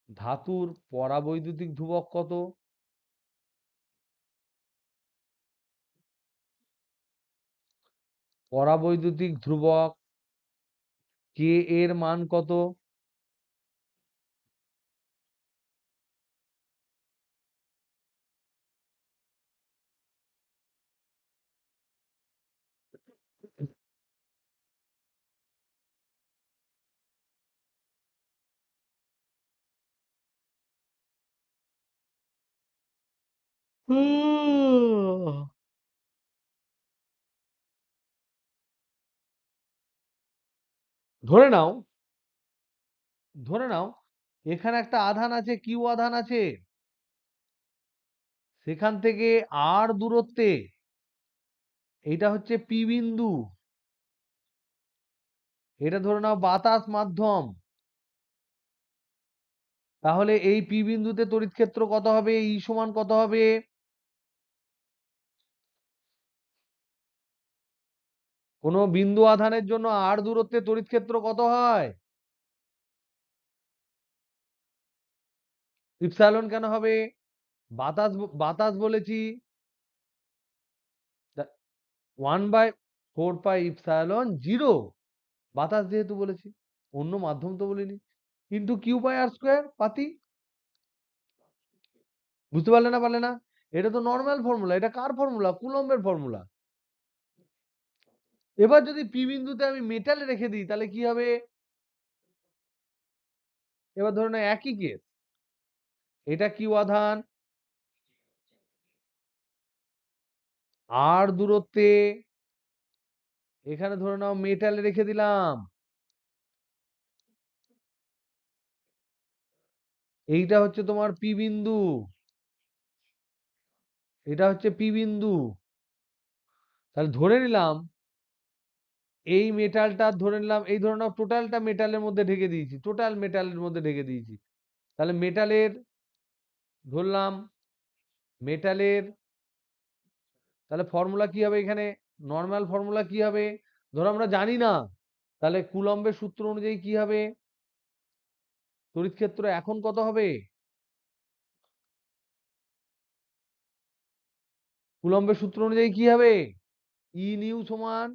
ধাতুর পরাবৈদ্যুতিক ধ্রুবক কত? পরাবৈদ্যুতিক ধ্রুবক কে এর মান কত? ধরে নাও, ধরে নাও এখানে একটা আধান আছে, কিউ আধান আছে, সেখান থেকে আর দূরত্বে, এইটা হচ্ছে পি বিন্দু, এটা ধরে নাও বাতাস মাধ্যম, তাহলে এই পি বিন্দুতে তড়িৎ ক্ষেত্র কত হবে? ই সমান কত হবে? কোন বিন্দু আধানের জন্য আর দূরত্বে তড়িৎ ক্ষেত্র কত হয়? ইপসাইলন কেন হবে? বাতাস বলেছি, 1/4πε0, বাতাস যেহেতু বলেছি, অন্য মাধ্যম তো বলিনি, কিন্তু Q/r², পাতি। বুঝতে পারলে না? পারলে না? এটা তো নর্মাল ফর্মুলা, এটা কার ফর্মুলা? কুলম্বের ফর্মুলা। এবার যদি পি বিন্দুতে আমি মেটাল রেখে দিই তাহলে কি হবে? এবার ধরে না একই কেস, এটা কি আধান, আর দূরত্বে, এখানে ধরে নাও মেটাল রেখে দিলাম, এইটা হচ্ছে তোমার পি বিন্দু, এটা হচ্ছে পি বিন্দু। তাহলে ধরে নিলাম এই মেটালটা, ধরে নিলাম এই ধরে নাও টোটালটা মেটালের মধ্যে ঢেকে দিয়েছি, টোটাল মেটালের মধ্যে ঢেকে দিয়েছি। তাহলে মেটালের ধরলাম, মেটালের তাহলে ফর্মুলা কি হবে এখানে? নর্মাল ফর্মুলা কি হবে? ধরো আমরা জানি না, তাহলে কুলম্বের সূত্র অনুযায়ী কি হবে? তড়িৎ ক্ষেত্র এখন কত হবে? কুলম্বের সূত্র অনুযায়ী কি হবে? ই নিউ সমান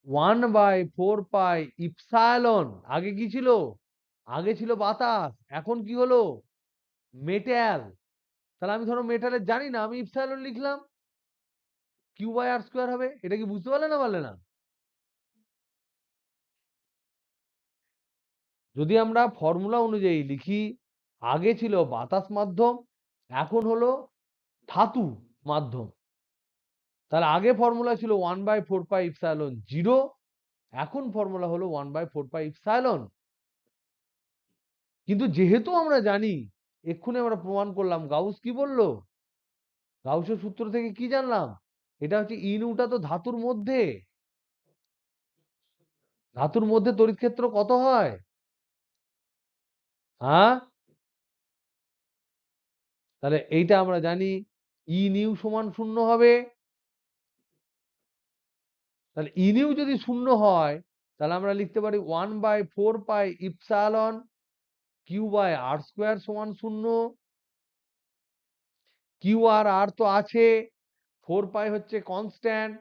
1/4 পাই ইপসাইলন। আগে কি ছিল? আগে ছিল বাতাস, এখন কি হলো? মেটাল। তাহলে আমি ধরো মেটালের জানি না, আমি ইপসাইলন লিখলাম, Q/r² হবে। এটা কি বুঝতে পারলে না পারলে না? যদি আমরা ফর্মুলা অনুযায়ী লিখি, আগে ছিল বাতাস মাধ্যম, এখন হলো ধাতু মাধ্যম। তাহলে আগে ফর্মুলা ছিল 1/4 পাই ইপসাইলন 0, এখন ফর্মুলা হলো 1/4 পাই ইপসাইলন। কিন্তু যেহেতু আমরা জানি, এক্ষুনি আমরা প্রমাণ করলাম, গাউস কি বললো? গাউসের সূত্র থেকে কি জানলাম? এটা হচ্ছে ইনুটা তো ধাতুর মধ্যে, ধাতুর মধ্যে তড়িৎ ক্ষেত্র কত হয়? হ্যাঁ, তাহলে এইটা আমরা জানি, ই নিউ সমান 0 হবে। তাহলে ই নিউ যদি 0 হয়, তাহলে আমরা লিখতে পারি 1/4 পাই ইপসাইলন Q/r² সমান 0। কিউ আর আর তো আছে, 4 পাই হচ্ছে কনস্ট্যান্ট,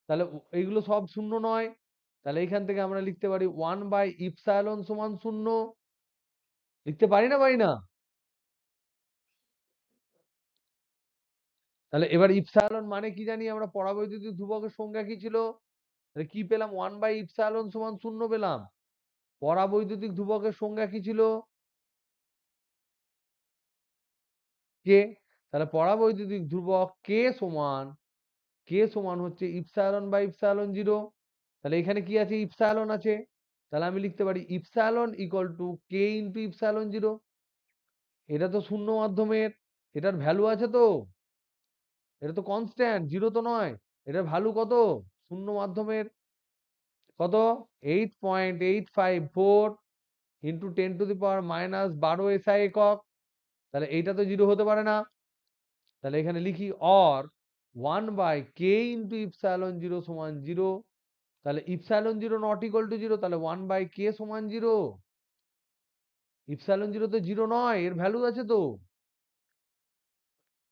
তাহলে এইগুলো সব 0 নয়। তাহলে এখান থেকে আমরা লিখতে পারি 1/ইপসাইলন সমান 0। লিখতে পারি না পারি না? তাহলে এবার ইপসাইলন মানে কি জানি আমরা? পরাবৈদ্যুতিক ধ্রুবকের সংজ্ঞা কি ছিল? তাহলে কি পেলাম? 1/ইপসাইলন সমান 0 পেলাম। পরাবৈদ্যুতিক ধ্রুবকের সংজ্ঞা কি ছিল? কে। তাহলে পরাবৈদ্যুতিক ধ্রুবক কে সমান হচ্ছে ইপসাইলন/ইপসাইলন 0। তাহলে এখানে কি আছে? ইপসাইলন আছে। তাহলে আমি লিখতে পারি epsilon equal to K × epsilon 0। এটা তো শূন্য মাধ্যমের, এটার ভ্যালু আছে তো, এটা তো কনস্ট্যান্ট, 0 তো নয়। এটার ভ্যালু কত? শূন্য মাধ্যমের কত? 8.854 ইন্টু 10⁻⁻12 SI একক। তাহলে এইটা তো 0 হতে পারে না। তাহলে এখানে লিখি অর 1/K × ইপসাইলন 0 সমান 0। তাহলে ইপসাইলন 0 নট ইকুয়াল টু 0, তাহলে 1/K সমান 0। ইপসাইলন 0 তো 0 নয়, এর ভ্যালু আছে তো।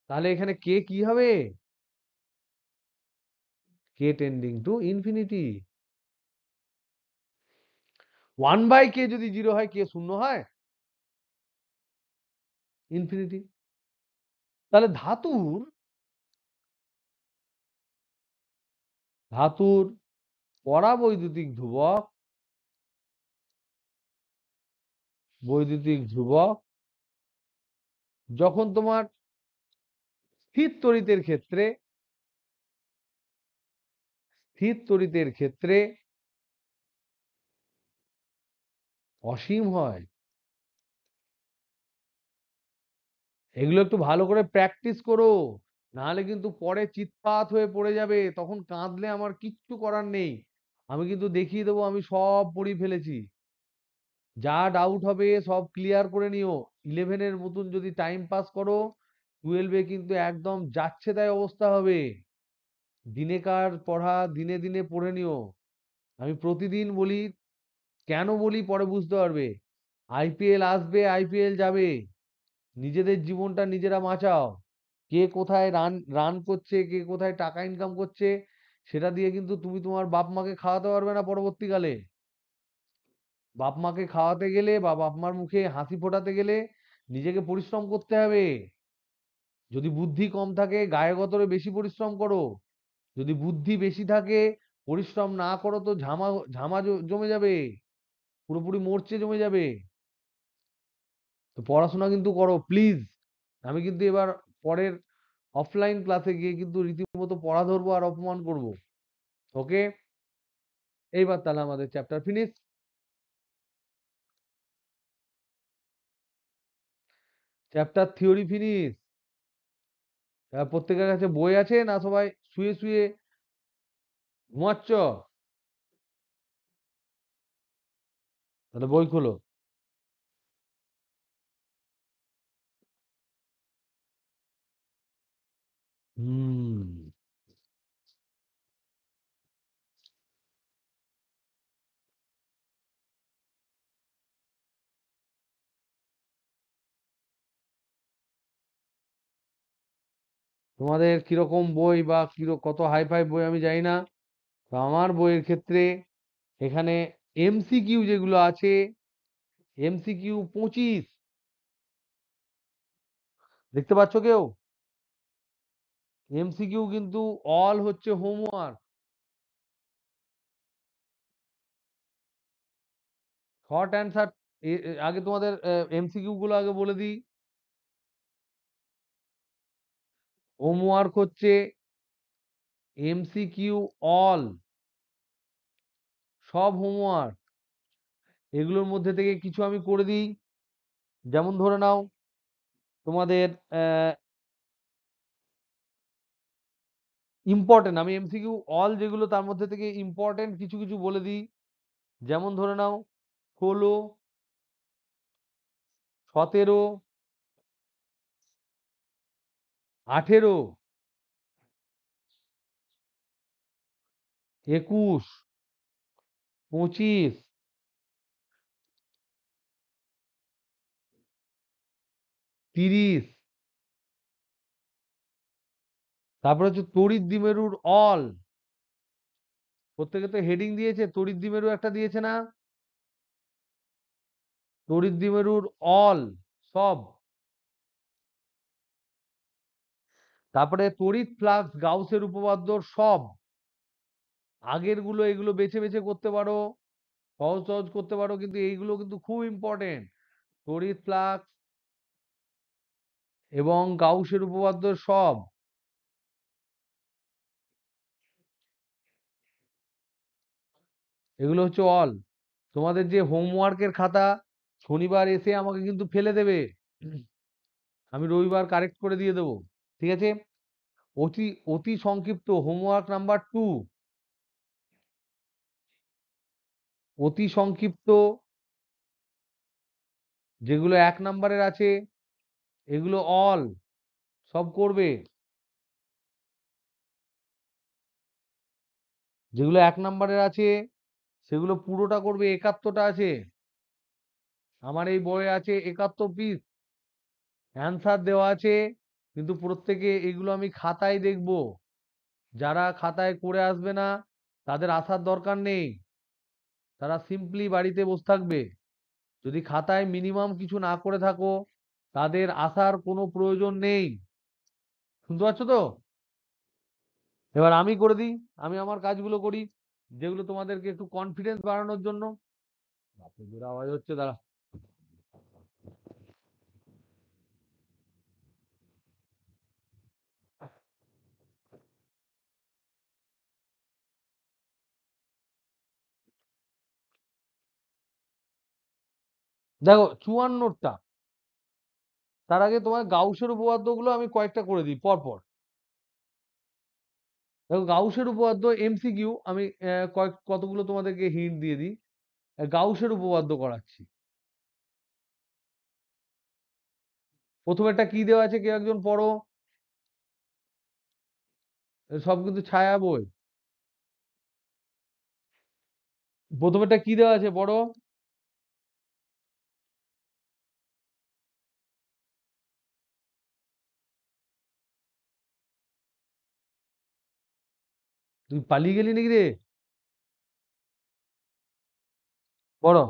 তাহলে এখানে কে কি হবে? কে টেন্ডিং টু ইনফিনিটি। 1/K যদি 0 হয়, কে 0 হয়? ইনফিনিটি। তাহলে ধাতুর পরাবৈদ্যুতিক ধ্রুবক যখন তোমার স্থির তড়িতের ক্ষেত্রে অসীম হয়। এগুলো একটু ভালো করে প্র্যাকটিস করো, নাহলে কিন্তু পরে চিৎপাত হয়ে পড়ে যাবে, তখন কাঁদলে আমার কিচ্ছু করার নেই। আমি কিন্তু দেখিয়ে দেবো আমি সব পড়ি ফেলেছি। যা ডাউট হবে সব ক্লিয়ার করে নিও। 11-এর মতন যদি টাইম পাস করো, 12-এ কিন্তু একদম যাচ্ছে তাই অবস্থা হবে। দিনেকার পড়া দিনে দিনে পড়ে নিও। আমি প্রতিদিন বলি, কেন বলি পরে বুঝতে পারবে। আইপিএল আসবে, আইপিএল যাবে, নিজেদের জীবনটা নিজেরা বাঁচাও। কে কোথায় রান রান করছে, কে কোথায় টাকা ইনকাম করছে, সেটা দিয়ে কিন্তু তুমি তোমার বাপ মাকে খাওয়াতে পারবে না পরবর্তীকালে। বাপ মাকে খাওয়াতে গেলে বা বাপ মার মুখে হাসি ফোটাতে গেলে নিজেকে পরিশ্রম করতে হবে। যদি বুদ্ধি কম থাকে গায়ে গতরে বেশি পরিশ্রম করো, যদি বুদ্ধি বেশি থাকে পরিশ্রম না করো তো ঝামা ঝামা জমে যাবে, পুরোপুরি মরচে জমে যাবে। তো পড়াশোনা কিন্তু করো প্লিজ। আমি কিন্তু এবার পরের অফলাইন ক্লাসে গিয়ে কিন্তু রীতিমতো পড়া ধরবো আর অপমান করব। ওকে, এইবার তাহলে আমাদের chapter finish. Chapter theory finish. প্রত্যেকের কাছে বই আছে না সবাই শুয়ে শুয়ে ঘুমাচ্ছ? তাহলে বই খোলো। হুম, তোমাদের কিরকম বই বা কত হাই ফাই বই আমি জানি না। তো আমার বইয়ের ক্ষেত্রে এখানে এমসিকিউ যেগুলো আছে, এমসিকিউ 25। দেখতে পাচ্ছ কেউ? এমসিকিউ কিন্তু অল হচ্ছে হোমওয়ার্ক। Short answer. আগে তোমাদের এমসিকিউ গুলো আগে বলে দিই। হোমওয়ার্ক হচ্ছে এমসিকিউ অল, সব হোমওয়ার্ক। এগুলোর মধ্যে থেকে কিছু আমি করে দিই। যেমন ধরে নাও তোমাদের ইম্পর্টেন্ট, আমি এমসিকিউ অল যেগুলো তার মধ্যে থেকে ইম্পর্টেন্ট কিছু কিছু বলে দিই। যেমন ধরে নাও 16, 17, 18, 21, 25, 30। তারপরে হচ্ছে তড়িৎ দ্বিমেরুর অল। প্রত্যেকে তো হেডিং দিয়েছে, তড়িৎ দ্বিমেরু একটা দিয়েছে না? তড়িৎ দ্বিমেরুর অল, সব। তারপরে তড়িৎ ফ্লাক্স গাউসের উপপাদ্য সব। আগের গুলো এগুলো বেছে বেছে করতে পারো, সহজ সহজ করতে পারো, কিন্তু এইগুলো কিন্তু খুব ইম্পর্টেন্ট। তড়িৎ ফ্লাক্স এবং গাউসের উপপাদ্য সব। এগুলো হচ্ছে অল। তোমাদের যে হোমওয়ার্কের খাতা শনিবার এসে আমাকে কিন্তু ফেলে দেবে, আমি রবিবার কারেক্ট করে দিয়ে দেবো। ঠিক আছে? অতি অতি সংক্ষিপ্ত হোমওয়ার্ক নাম্বার 2, অতি সংক্ষিপ্ত যেগুলো 1 নম্বরের আছে এগুলো অল, সব করবে। যেগুলো 1 নম্বরের আছে সেগুলো পুরোটা করবে। 71টা আছে, আমার এই বইয়ে আছে 71 পিস অ্যান্সার দেওয়া আছে। কিন্তু প্রত্যেকে এগুলো আমি খাতায় দেখব। যারা খাতায় করে আসবে না তাদের আসার দরকার নেই, তারা সিম্পলি বাড়িতে বসে থাকবে। যদি খাতায় মিনিমাম কিছু না করে থাকো তাদের আসার কোনো প্রয়োজন নেই। শুনতে পাচ্ছ তো? এবার আমি করে দিই, আমি আমার কাজগুলো করি যেগুলো তোমাদেরকে একটু কনফিডেন্স বাড়ানোর জন্য। বাপরে, জোরে আওয়াজ হচ্ছে, দাঁড়া। দেখো 54টা। তার আগে তোমার গাউসের উপপাদ্য গুলো আমি কয়েকটা করে দিই পর পর। দেখো গাউসের উপপাদ্য এমসিকিউ আমি কতগুলো তোমাদেরকে হিন্ট দিয়ে দিই। গাউসের উপপাদ্য করাচ্ছি। প্রথমে একটা কি দেওয়া আছে, কেউ একজন পড়ো। সব কিন্তু ছায়া বই। প্রথমেরটা কি দেওয়া আছে পড়ো। তুই পালিয়ে গেলি নাকি রে? পড়ো।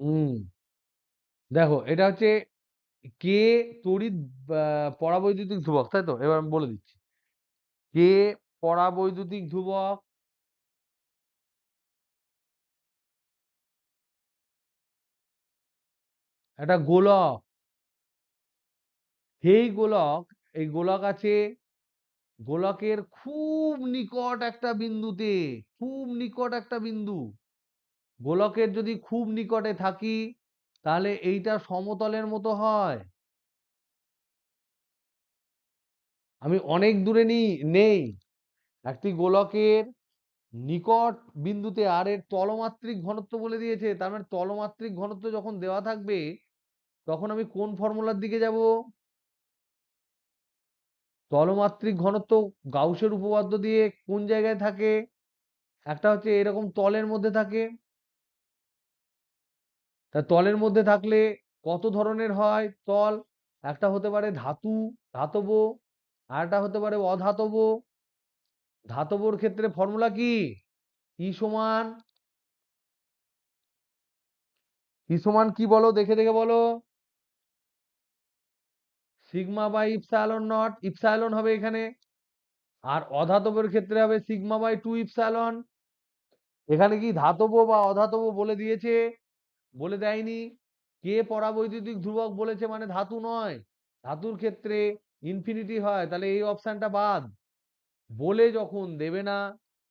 হুম, দেখো এটা হচ্ছে কে তড়িৎ পরাবৈদ্যুতিক ধ্রুবক, তাই তো? এবার আমি বলে দিচ্ছি। কে পরাবৈদ্যুতিক ধ্রুবক, একটা গোলক। এই গোলক, এই গোলক আছে, গোলকের খুব নিকট একটা বিন্দুতে, খুব নিকট একটা বিন্দু, গোলকের যদি খুব নিকটে থাকি তাহলে এইটা সমতলের মতো হয়। আমি অনেক দূরে নেই, একটি গোলকের নিকট বিন্দুতে, আর এর তলমাত্রিক ঘনত্ব বলে দিয়েছে, তার মানে তলমাত্রিক ঘনত্ব যখন দেওয়া থাকবে তখন আমি কোন ফর্মুলার দিকে যাব? তলমাত্রিক ঘনত্ব গাউসের উপপাদ্য দিয়ে কোন জায়গায় থাকে? একটা হচ্ছে এরকম তলের মধ্যে থাকে। তা তলের মধ্যে থাকলে কত ধরনের হয় তল? একটা হতে পারে ধাতু, ধাতব, আর একটা হতে পারে অধাতব। ধাতবর ক্ষেত্রে ফর্মুলা কি? ই সমান, ই সমান কি বলো, দেখে দেখে বলো। Sigma by epsilon naught, epsilon হবে এখানে। আর অধাতবের ক্ষেত্রে হবে সিগমা বাই 2 ইপসাইলন। এখানে কি ধাতব বা অধাতব বলে দিয়েছে? বলে দেয়নি। কে পরাবৈদ্যুতিক ধ্রুবক বলেছে মানে ধাতু নয়। ধাতুর ক্ষেত্রে ইনফিনিটি হয়, তাহলে এই অপশনটা বাদ। বলে যখন দেবে না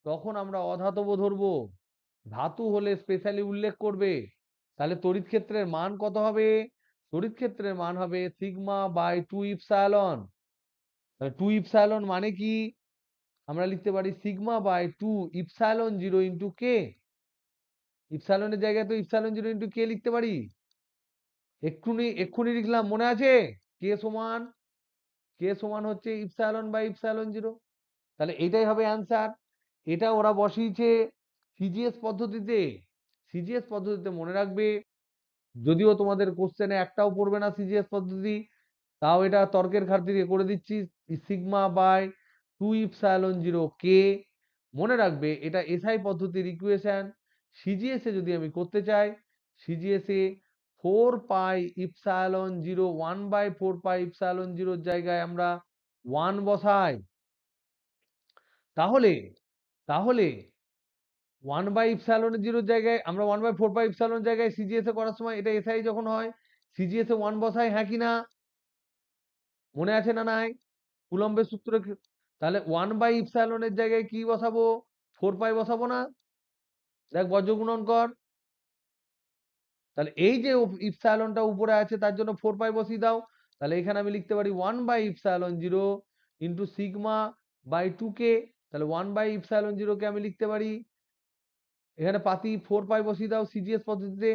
তখন আমরা অধাতব ধরবো, ধাতু হলে স্পেশালি উল্লেখ করবে। তাহলে তড়িৎ ক্ষেত্রের মান কত হবে? তড়িৎ ক্ষেত্রের মান হবে সিগমা বাই 2 ইপসাইলন। তাহলে 2 ইপসাইলন মানে কি? আমরা লিখতে পারি sigma by 2 epsilon 0 into k. ইপসাইলনের জায়গায় তো ইপসাইলন 0 ইন্টু কে লিখতে পারি। এক্ষুনি এক্ষুনি লিখলাম, মনে আছে? কে সমান, কে সমান হচ্ছে ইপসাইলন বাই ইপসাইলন 0। তাহলে এটাই হবে অ্যান্সার। এটা ওরা বসিয়েছে সিজিএস পদ্ধতিতে। সিজিএস পদ্ধতিতে মনে রাখবে, যদিও তোমাদের কোশ্চেনে একটাও পড়বে না সিজিএস পদ্ধতি, তাও এটা তর্কের খাতিরে করে দিচ্ছি। সিগমা বাই 2 ইপসাইলন 0 কে। মনে রাখবে এটা এসআই পদ্ধতির ইকুয়েশন। সিজিএস এ যদি আমি করতে চাই, সিজিএস এ 4 pi epsilon 0, 1 by 4 pi epsilon 0 জায়গায় আমরা 1 বসাই। তাহলে তাহলে 1 বাই ইপসাইলন 0 জায়গায় আমরা 1 বাই 4 পাই ইপসাইলন জায়গায় সিজিএস এ করার সময় এটা এসআই যখন হয় সিজিএস এ 1 বসাই, হ্যাঁ কি না? মনে আছে না নাই? কুলম্বের সূত্র। তাহলে 1 বাই ইপসাইলনের জায়গায় কি বসাবো? 4 পাই বসাবো না? দেখ বজ্র গুণন কর। তাহলে এই যে ইপসাইলনটা উপরে আছে তার জন্য 4 পাই বসিয়ে দাও। তাহলে এখানে আমি লিখতে পারি 1 by epsilon 0 into sigma by 2 কে। তাহলে 1 বাই ইপসাইলন 0 কে আমি লিখতে পারি, এখানে পাতি 4 পাই বসিয়ে দাও সিজিএস পদ্ধতিতে।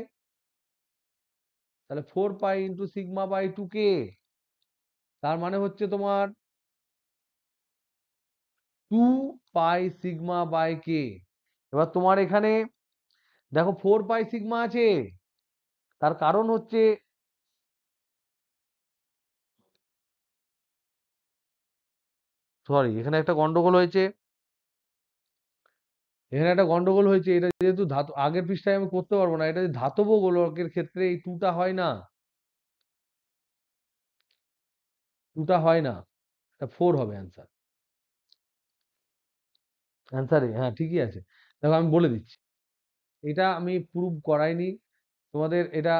তাহলে 4 পাই ইন্টু সিগমা বাই 2 কে, তার মানে হচ্ছে তোমার 2 পাই সিগমা বাই কে। এবার তোমার এখানে দেখো 4 পাই সিগমা আছে, তার কারণ হচ্ছে, সরি এখানে একটা গন্ডগোল হয়েছে, এখানে একটা গন্ডগোল হয়েছে। এটা যেহেতু ধাতু, আগের পৃষ্ঠায় আমি করতে পারবো না, এটা ধাতব গোলকের ক্ষেত্রে এই টুটা হয় না, টুটা হয় না, এটা 4 হবে অ্যান্সার। অ্যান্সারে হ্যাঁ ঠিকই আছে। দেখো আমি বলে দিচ্ছি, এটা আমি প্রুভ করাইনি, তোমাদের এটা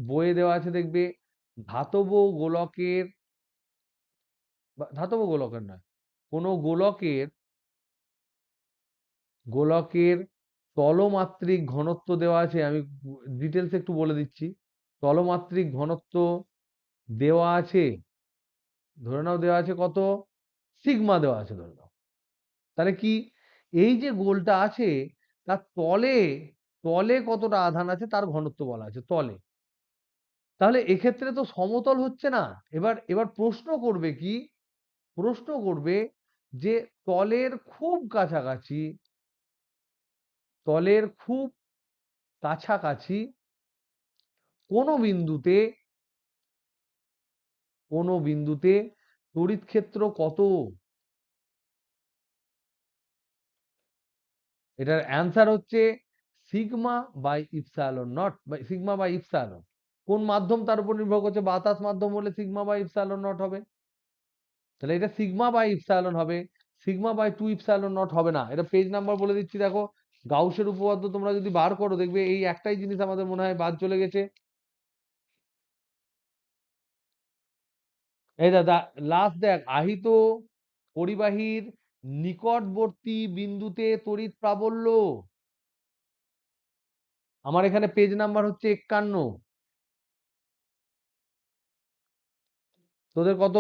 বইয়ে দেওয়া আছে দেখবে। ধাতব গোলকের, ধাতব গোলকের নয়, কোন গোলকের, গোলকের তলমাত্রিক ঘনত্ব দেওয়া আছে, আমি ডিটেলস একটু বলে দিচ্ছি। তলমাত্রিক ঘনত্ব দেওয়া আছে, ধরে নাও দেওয়া আছে কত, সিগমা দেওয়া আছে ধরে নাও। তাহলে কি, এই যে গোলটা আছে তার তলে, তলে কতটা আধান আছে তার ঘনত্ব বলা আছে তলে। তাহলে এক্ষেত্রে তো সমতল হচ্ছে না। এবার এবার প্রশ্ন করবে কি, প্রশ্ন করবে যে তলের খুব কাছাকাছি, তলের খুব কাছাকাছি কোনো বিন্দুতে, কোনো বিন্দুতে তড়িৎ ক্ষেত্র কত? এটার অ্যান্সার হচ্ছে sigma by epsilon naught by sigma by epsilon. কোন মাধ্যম তার উপর নির্ভর করছে? বাতাস মাধ্যম হলে সিগমা বাই ইপসাইলন নট হবে। তাহলে এটা সিগমা বাই ইপসাইলন হবে, সিগমা বাই 2 ইপসাইলন নট হবে না। এটা পেজ নাম্বার বলে দিচ্ছি, দেখো গাউসের উপপাদ্য তোমরা যদি বার করো দেখবে এই একটাই জিনিস আমাদের মনে হয় বাদ চলে গেছে। এই দাদা লাস্ট দেখ, আহিত পরিবাহীর নিকটবর্তী বিন্দুতে তড়িৎ প্রাবল্য। আমার এখানে পেজ নাম্বার হচ্ছে 51। তোদের কত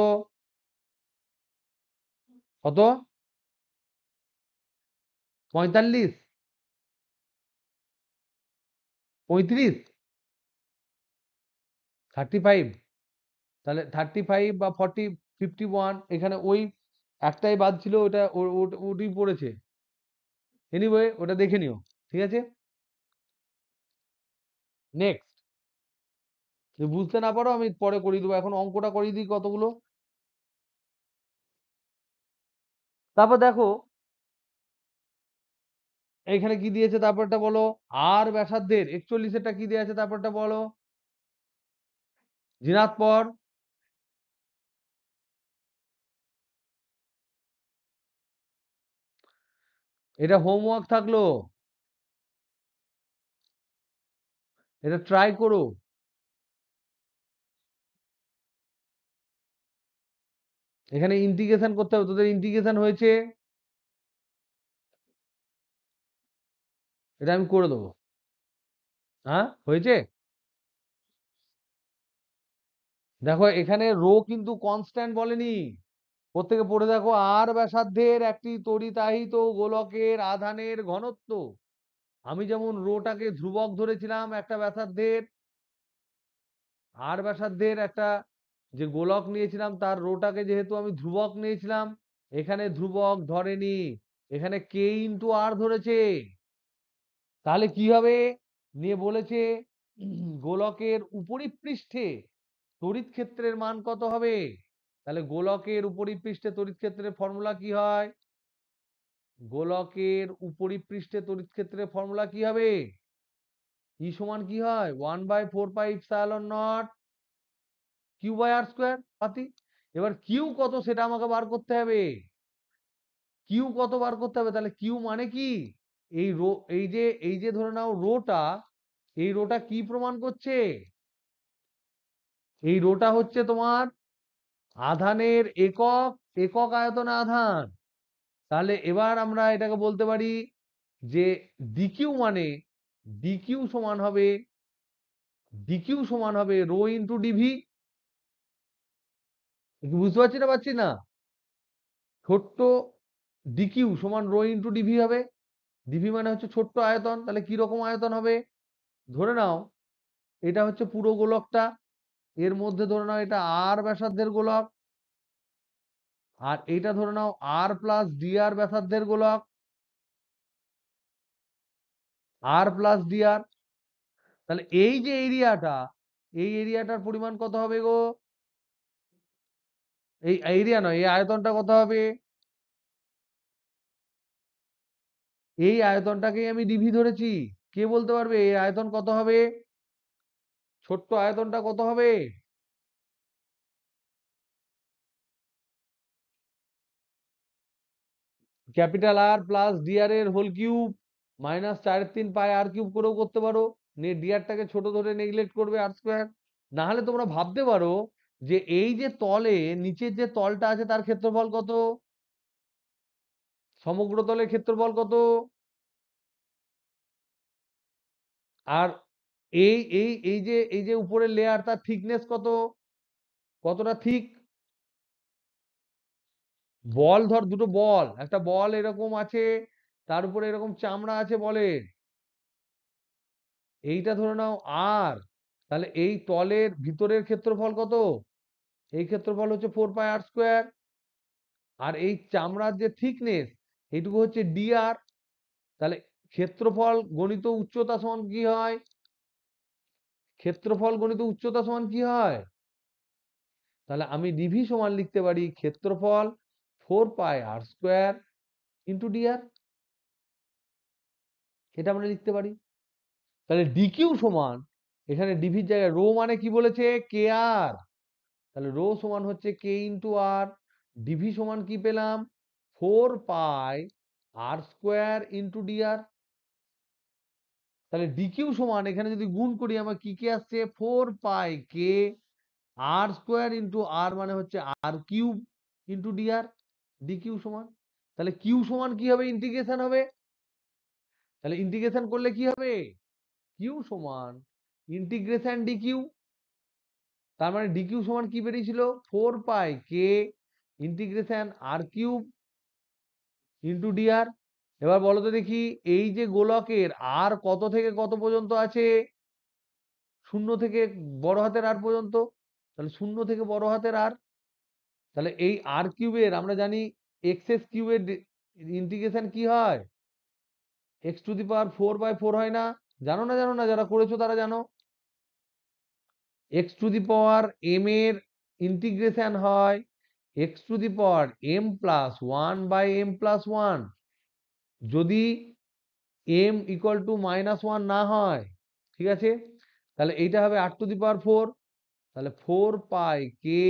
কত? 45, 35, 35। তাহলে 35 বা 40, 51, এখানে ওই একটাই বাদ ছিল, ওটা ওটি পড়েছে। এনিওয়ে ওটা দেখে নিও, ঠিক আছে। নেক্সট, যদি বুঝতে না পারো আমি পরে করিয়ে দেবো, এখন অঙ্কটা করিয়ে দিই কতগুলো। তারপর দেখো এখানে কি দিয়েছে, তারপরটা বলো। আর ব্যাসার্ধের 41 এরটা কি দেওয়া আছে, তারপরটা বলো। জিনাত পর। এটা হোমওয়ার্ক থাকলো, এটা ট্রাই করো। এখানে ইন্টিগ্রেশন করতে হবে, তোদের ইন্টিগ্রেশন হয়েছে, এটা আমি করে দেবো। হ্যাঁ হয়েছে। দেখো এখানে রো কিন্তু কনস্ট্যান্ট বলেনি, প্রত্যেকে পড়ে দেখো। আর ব্যাসার্ধের একটি তড়িতাহিত গোলকের আধানের ঘনত্ব। আমি যেমন রোটাকে ধ্রুবক ধরেছিলাম একটা ব্যাসার্ধের, আর ব্যাসার্ধের একটা যে গোলক নিয়েছিলাম তার রোটাকে যেহেতু আমি ধ্রুবক নিয়েছিলাম, এখানে ধ্রুবক ধরেনি, এখানে কে ইন্টু আর ধরেছে। তাহলে কি হবে? নিয়ে বলেছে গোলকের উপরিপৃষ্ঠে তড়িৎ ক্ষেত্রের মান কত হবে। তাহলে গোলকের উপরিপৃষ্ঠে তড়িৎ ক্ষেত্রের ফর্মুলা কি হয়? গোলকের উপরিপৃষ্ঠে তড়িৎ ক্ষেত্রের ফর্মুলা কি হবে? ই সমান কি হয়? 1/4πε0 কিউ বাই আর স্কোয়ার পাতি। এবার কিউ কত সেটা আমাকে বার করতে হবে, কিউ কত বার করতে হবে। তাহলে কিউ মানে কি? এই রো, এই যে ধরে নাও রোটা, এই রোটা কি প্রমাণ করছে? এই রোটা হচ্ছে তোমার আধানের একক, একক আয়তনে আধান। তাহলে এবার আমরা এটাকে বলতে পারি যে ডিকিউ মানে, ডিকিউ সমান হবে, ডিকিউ সমান হবে রো ইন্টু ডিভি। বুঝতে পারছি না পাচ্ছি না? ছোট্ট ডিকিউ সমান রো ইন্টু ডিভি হবে। ডিভি মানে হচ্ছে ছোট্ট আয়তন, তাহলে কি রকম আয়তন হবে? ধরে নাও এটা হচ্ছে পুরো গোলকটা, এর মধ্যে ধরে নাও এটা আর ব্যাসার্ধের গোলক, আর এইটা ধরে নাও আর প্লাস ডি আর ব্যাসার্ধের গোলক, আর প্লাস ডি আর। তাহলে এই যে এরিয়াটা, এই এরিয়াটার পরিমাণ কত হবে গো? এই এরিয়া নয়, এই আয়তনটা কত হবে? এই আয়তনটাকেই আমি ডিভি ধরেছি। কে বলতে পারবে এই আয়তন কত হবে? ছোট্ট আয়তনটা কত হবে? ক্যাপিটাল আর প্লাস ডিআর এর হোল কিউব মাইনাস 4/3 π r³ করেও করতে পারো। ডিআরটাকে ছোট ধরে নেগলেক্ট করবে আর স্কোয়ার। না হলে তোমরা ভাবতে পারো যে এই যে তলে নিচের যে তলটা আছে তার ক্ষেত্রফল কত, সমগ্র তলের ক্ষেত্রফল কত, আর এই যে উপরের লেয়ার তার থিকনেস কত, কতটা থিক। বল ধর, দুটো বল, একটা বল এরকম আছে, তার উপরে এরকম চামড়া আছে বলের, এইটা ধরে নাও আর। তাহলে এই তলের ভিতরের ক্ষেত্রফল কত? এই ক্ষেত্রফল হচ্ছে 4πr²। আর এই চামড়ার যে থিকনেস এইটুকু হচ্ছে dr। তাহলে ক্ষেত্রফল গণিত উচ্চতা সমান কি হয়? ক্ষেত্রফল গণিত উচ্চতা সমান কি হয়? তাহলে আমি ডিভি সমান লিখতে পারি ক্ষেত্রফল 4πr² ইন্টু dr, এটা আমরা লিখতে পারি। তাহলে ডিকিউ সমান, এখানে ডিভির জায়গায় রো মানে কি বলেছে, কে আর, তাহলে রো সমান হচ্ছে কে ইন্টু আর, ডিভি সমান কি পেলাম, 4 পাই আর স্কোয়ার ইন্টু ডিআর। তাহলে ডিকিউ সমান এখানে যদি গুণ করি আমার কি কি আসছে, 4 পাই কে আর স্কোয়ার ইন্টু আর মানে হচ্ছে আর কিউব ইন্টু ডিআর, ডিকিউ সমান। তাহলে কিউ সমান কি হবে, ইন্টিগ্রেশন হবে, তাহলে ইন্টিগ্রেশন করলে কি হবে, কিউ সমান ইন্টিগ্রেশন ডিকিউ, তার মানে ডিকিউ সমান কি বেরিয়েছিল, 4 পাই কে ইন্টিগ্রেশন আর কিউব ইন্টু ডিআর। এবার বলো তো দেখি, এই যে গোলকের আর কত থেকে কত পর্যন্ত আছে, 0 থেকে বড় হাতের আর পর্যন্ত, তাহলে 0 থেকে বড় হাতের আর, তাহলে এই আর কিউবের আমরা জানি এক্স এস কিউবের ইন্টিগ্রেশন কি হয়, x⁴/4 হয় না, জানো না, জানো না, যারা করেছো তারা জানো, x⁴m এর ইন্টিগ্রেশন হয় x⁴m+1/m+1, যদি m = -1 না হয়, ঠিক আছে, তাহলে এইটা হবে r⁴, তাহলে 4 পাই কে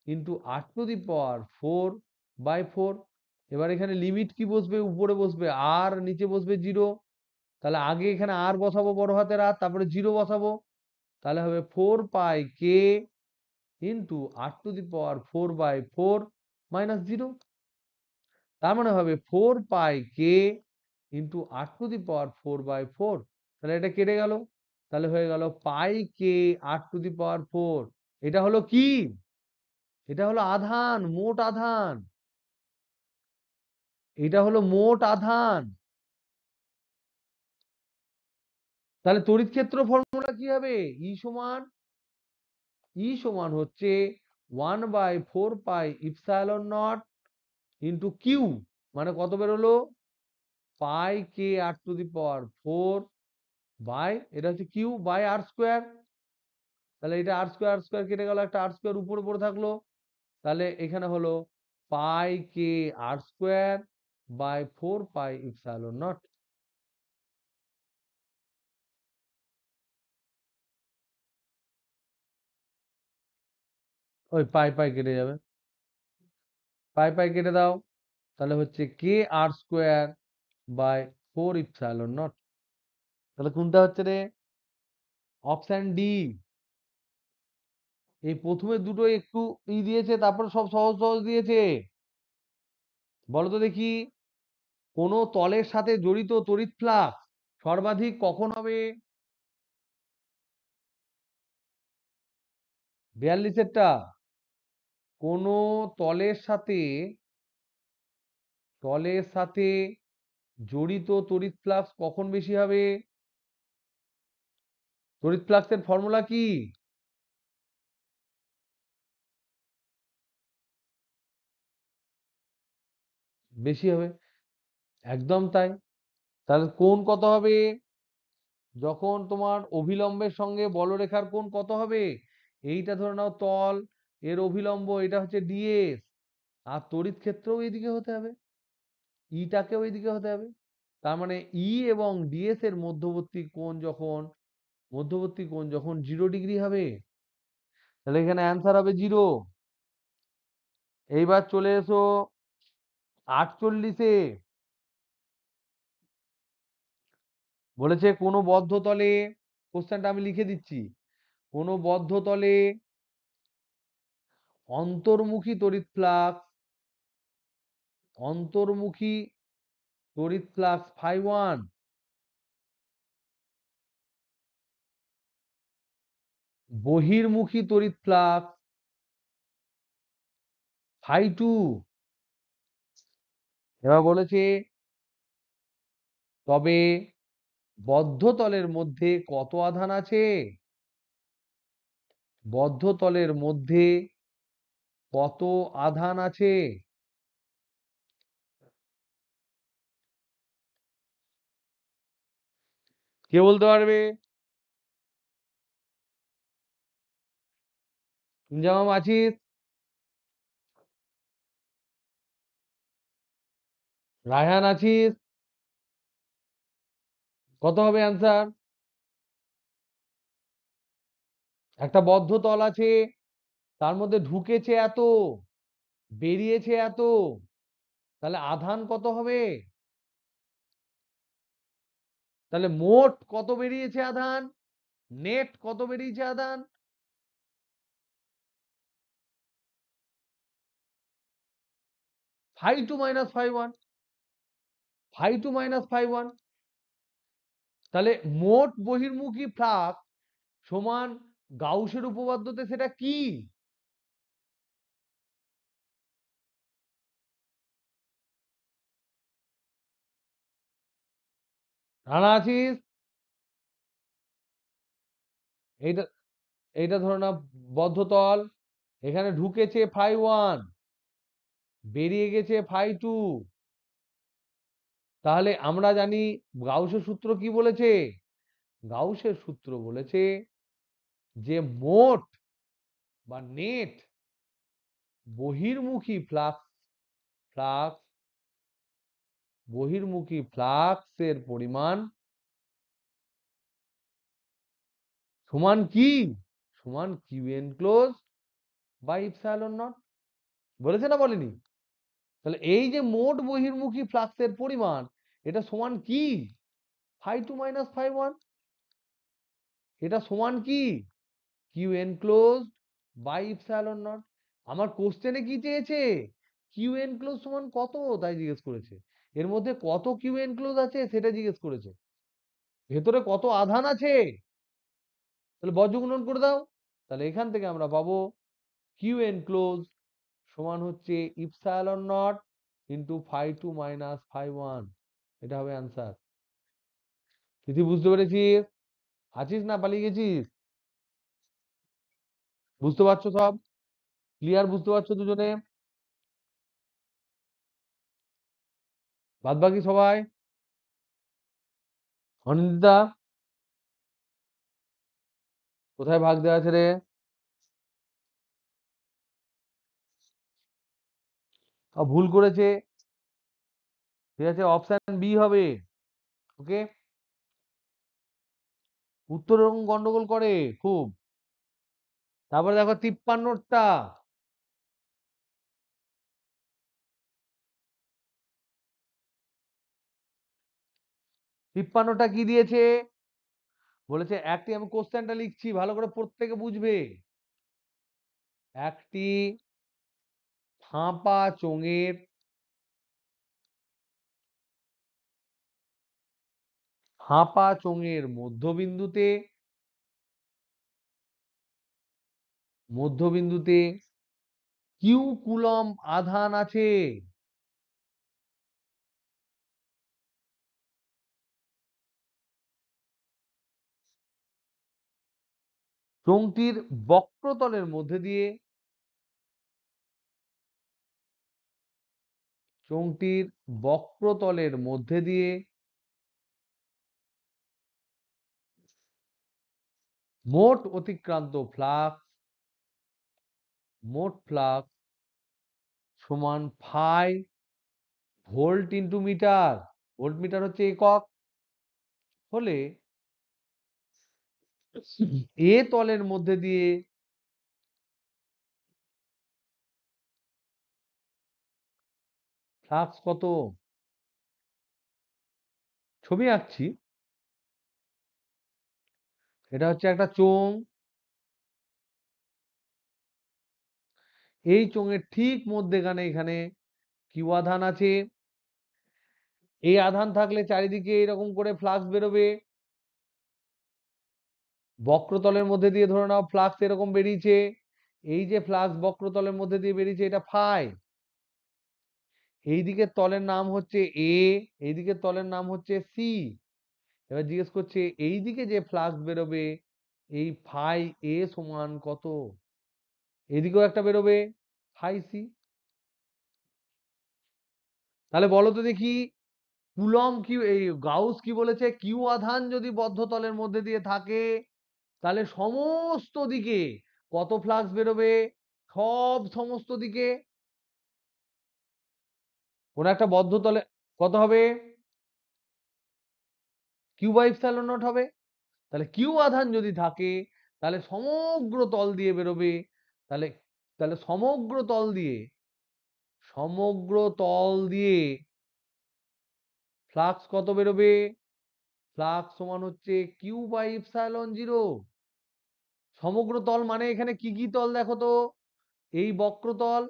ইন্টু r⁴/4। এবার এখানে লিমিট কি বসবে, উপরে বসবে আর, নিচে বসবে 0, তাহলে আগে এখানে আর বসাবো বড় হাতের আর, তারপরে 0 বসাবো, তাহলে হবে 4 পাই কে ইন্টু r⁴/4 -0, তার মানে হবে 4 পাই কে ইন্টু r⁴/4, তাহলে এটা কেটে গেল, তাহলে হয়ে গেল পাই কে r⁴। এটা হলো কি, এটা হলো আধান, মোট আধান, এটা হলো মোট আধান। তাহলে তড়িৎ ক্ষেত্র ফর্মুলা কি হবে, ই সমান হচ্ছে 1/4πε0 ইন্টু কিউ, মানে কত বেরোলো, π/r⁴ বাই, এটা হচ্ছে কিউ বাই আর স্কোয়ার, তাহলে এটা আর স্কোয়ার কেটে গেল, একটা আর স্কোয়ার উপরে পড়ে থাকলো, তাহলে এখানে হলো π/4πε0। ওই পাই পাই কেটে যাবে, পাই পাই কেটে দাও, তাহলে হচ্ছে KR²/4ε0। তাহলে কোনটা হচ্ছে রে, অপশন ডি। এই প্রথমে দুটো একটু দিয়েছে, তারপর সব সহজ সহজ দিয়েছে। বলো তো দেখি, কোন তলের সাথে জড়িত তড়িৎ ফ্লাক্স সর্বাধিক কখন হবে, 42-এরটা, কোন তলের সাথে জড়িত তড়িৎ ফ্লাক্স কখন বেশি হবে, তড়িৎ ফ্লাক্সের ফর্মুলা কি, বেশি হবে, একদম তাই। তাহলে কোণ কত হবে, যখন তোমার অভিলম্বের সঙ্গে বলরেখার কোণ কত হবে, এইটা ধরে নাও তল, এর অভিলম্ব এটা হচ্ছে ডিএস, আর তড়িৎ ক্ষেত্রও এইদিকে হতে হবে, ইটাকেও এইদিকে হতে হবে, তার মানে ই এবং ডিএস এর মধ্যবর্তী কোণ যখন 0 ডিগ্রি হবে, তাহলে এখানে অ্যান্সার হবে 0। এইবার চলে এসো 48-এ, বলেছে কোন বদ্ধ তলে, কোশ্চেনটা আমি লিখে দিচ্ছি, কোন বদ্ধ তলে অন্তর্মুখী তড়িৎ ফ্লাক্স φ1, বহির্মুখী তড়িৎ ফ্লাক্স φ2। এবার বলেছে তবে বদ্ধ তলের মধ্যে কত আধান আছে, বদ্ধ তলের মধ্যে কত আধান আছে, কে বলতে পারবে, ইনজামাম আছিস, রায়হান আছিস, কত হবে অ্যান্সার, একটা বদ্ধ তল আছে, তার মধ্যে ঢুকেছে এত, বেরিয়েছে এত, তাহলে আধান কত হবে? তাহলে মোট কত বেরিয়েছে আধান, নেট কত বেরিয়েছে আধান? Phi two minus phi one, phi two minus phi one. তাহলে মোট বহির্মুখী ফ্লাক্স সমান গাউসের উপপাদ্যতে সেটা কি? রানা আছিস? এইটা এইটা ধরো না বদ্ধ তল, এখানে ঢুকেছে ফাই ওয়ান, বেরিয়ে গেছে ফাই টু। তাহলে আমরা জানি গাউসের সূত্র কি বলেছে? গাউসের সূত্র বলেছে যে মোট বা নেট বহির্মুখী ফ্লাক্স, ফ্লাক্স বহির্মুখী ফ্লাক্সের পরিমাণ সমান কি? সমান Q enclose by epsilon naught. বলেছে না বলেনি? তাহলে এই যে মোট বহির্মুখী ফ্লাক্সের পরিমাণ, এটা সমান কি? Phi two minus phi one. এটা সমান কি? Q enclose by epsilon naught. আমার কোশ্চেনে কি চেয়েছে? কিউ এনক্লোজ সমান কত তাই জিজ্ঞেস করেছে। এর মধ্যে কত কিউ এনক্লোজ আছে সেটা জিজ্ঞেস করেছে। ভেতরে কত আধান আছে, তাহলে বজ্র গুণন করে দাও। তাহলে এখান থেকে আমরা পাবো কিউ এনক্লোজ সমান হচ্ছে epsilon naught into phi two minus phi one. এটা হবে অ্যান্সার। তিথি বুঝতে পেরেছিস? আছিস না পালিয়ে গেছিস? বুঝতে পারছো সব? ক্লিয়ার? বুঝতে পারছো দুজনে? বাদ বাকি সবাই? অনিন্দিতা কোথায় ভাগ দেওয়া আছে রে? ভুল করেছে। ঠিক আছে, অপশন বি হবে। ওকে, উত্তর এরকম গন্ডগোল করে খুব। তারপরে দেখো 53টা। 53টা কি দিয়েছে? বলেছে একটি, আমি কোশ্চেনটা লিখছি ভালো করে প্রত্যেকে বুঝবে। একটি ফাঁপা চোঙের মধ্যবিন্দুতে মধ্যবিন্দুতে কিউ কুলম আধান আছে। চোঙটির বক্রতলের মধ্যে দিয়ে চোঙটির বক্রতলের মধ্যে দিয়ে মোট অতিক্রান্ত ফ্লাক্স, মোট ফ্লাক্স সমান phi volt into metre. Volt metre হচ্ছে একক। হলে এ তলের মধ্যে দিয়ে ফ্লাক্স কত? ছবি আঁকছি। এটা হচ্ছে একটা চোঙ। এই চোঙের ঠিক মধ্যেখানে এখানে কিউ আধান আছে। এই আধান থাকলে চারিদিকে এরকম করে ফ্লাক্স বেরোবে। বক্রতলের মধ্যে দিয়ে ধরে নাও ফ্লাক্স এরকম বেরিয়েছে। এই যে ফ্লাক্স বক্রতলের মধ্যে দিয়ে বেরিয়েছে এটা ফাই। এই দিকের তলের নাম হচ্ছে এ, এই দিকের তলের নাম হচ্ছে সি। এবার জিজ্ঞেস করছে এই দিকে যে ফ্লাক্স বেরোবে এই ফাই এ সমান কত? এদিকেও একটা বেরোবে ফাই সি। তাহলে বলো তো দেখি, কুলম কিউ, এই গাউস কি বলেছে? কিউ আধান যদি বদ্ধ তলের মধ্যে দিয়ে থাকে তাহলে সমস্ত দিকে কত ফ্লাক্স বেরোবে? সমস্ত দিকে কোন একটা বদ্ধ তলে কত হবে? কিউ বাই ইপসাইলন নট হবে। তাহলে কিউ আধান যদি থাকে তাহলে সমগ্র তল দিয়ে বেরোবে। তাহলে তাহলে সমগ্র তল দিয়ে ফ্লাক্স কত বেরোবে? ফ্লাক্স সমান হচ্ছে কিউ বাই ইপসাইলন জিরো। সমগ্র তল মানে এখানে কি কি তল দেখো তো? এই বক্রতল,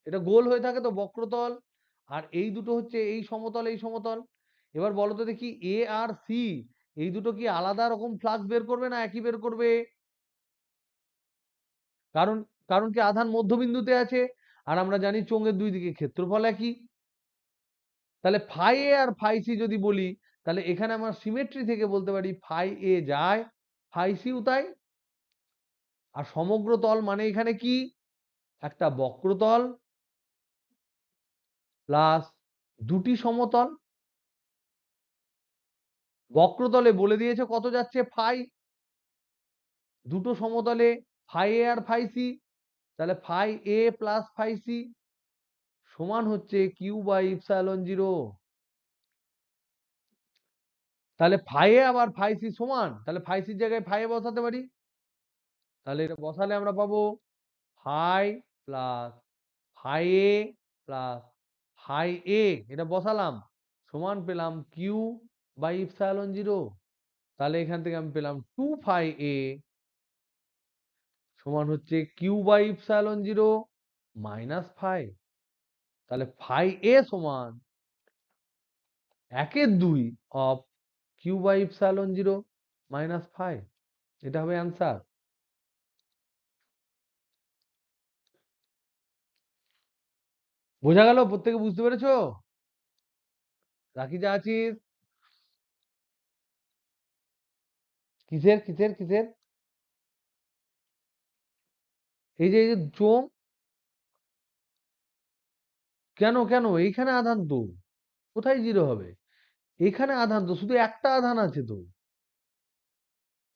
এটা গোল হয়ে থাকে তো বক্রতল, আর এই দুটো হচ্ছে এই সমতল এই সমতল। এবার বলো তো দেখি এ আর সি এই দুটো কি আলাদা রকম ফ্লাক্স বের করবে না একই বের করবে? কারণ কারণ কি আধান মধ্যবিন্দুতে আছে, আর আমরা জানি চোঙের দুই দিকে ক্ষেত্রফল একই। তাহলে ফাই এ আর ফাই সি যদি বলি, তাহলে এখানে আমরা সিমেট্রি থেকে বলতে পারি ফাই এ যায়, ফাই সিও তাই। আর সমগ্র তল মানে এখানে কি? একটা বক্রতল প্লাস দুটি সমতল। বক্রতলে বলে দিয়েছে কত যাচ্ছে ফাই, দুটো সমতলে ফাই এ আর ফাই সি। তাহলে ফাই এ প্লাস ফাই সি সমান হচ্ছে কিউ বাই ইপসাইলন জিরো। তাহলে ফাই এ আবার ফাই সি সমান, তাহলে ফাই সির জায়গায় ফাই এ বসাতে পারি। তাহলে এটা বসালে আমরা পাবো ফাই প্লাস ফাই এ প্লাস ফাই এ, এটা বসালাম, সমান পেলাম কিউ বাই ইপসাইলন জিরো। তাহলে এখান থেকে আমি পেলাম টু ফাই এ সমান হচ্ছে Q by epsilon zero minus phi. তাহলে ফাই এ সমান 1/2 of Q by epsilon zero minus phi. এটা হবে অ্যান্সার। বোঝা গেল? প্রত্যেকে বুঝতে পেরেছো? রাখি যা আছিস? কিসের কিসের কিসের? এই যে চোঙ। কেন কেন এইখানে আধান তো, কোথায় জিরো হবে? এখানে আধান তো, শুধু একটা আধান আছে তো,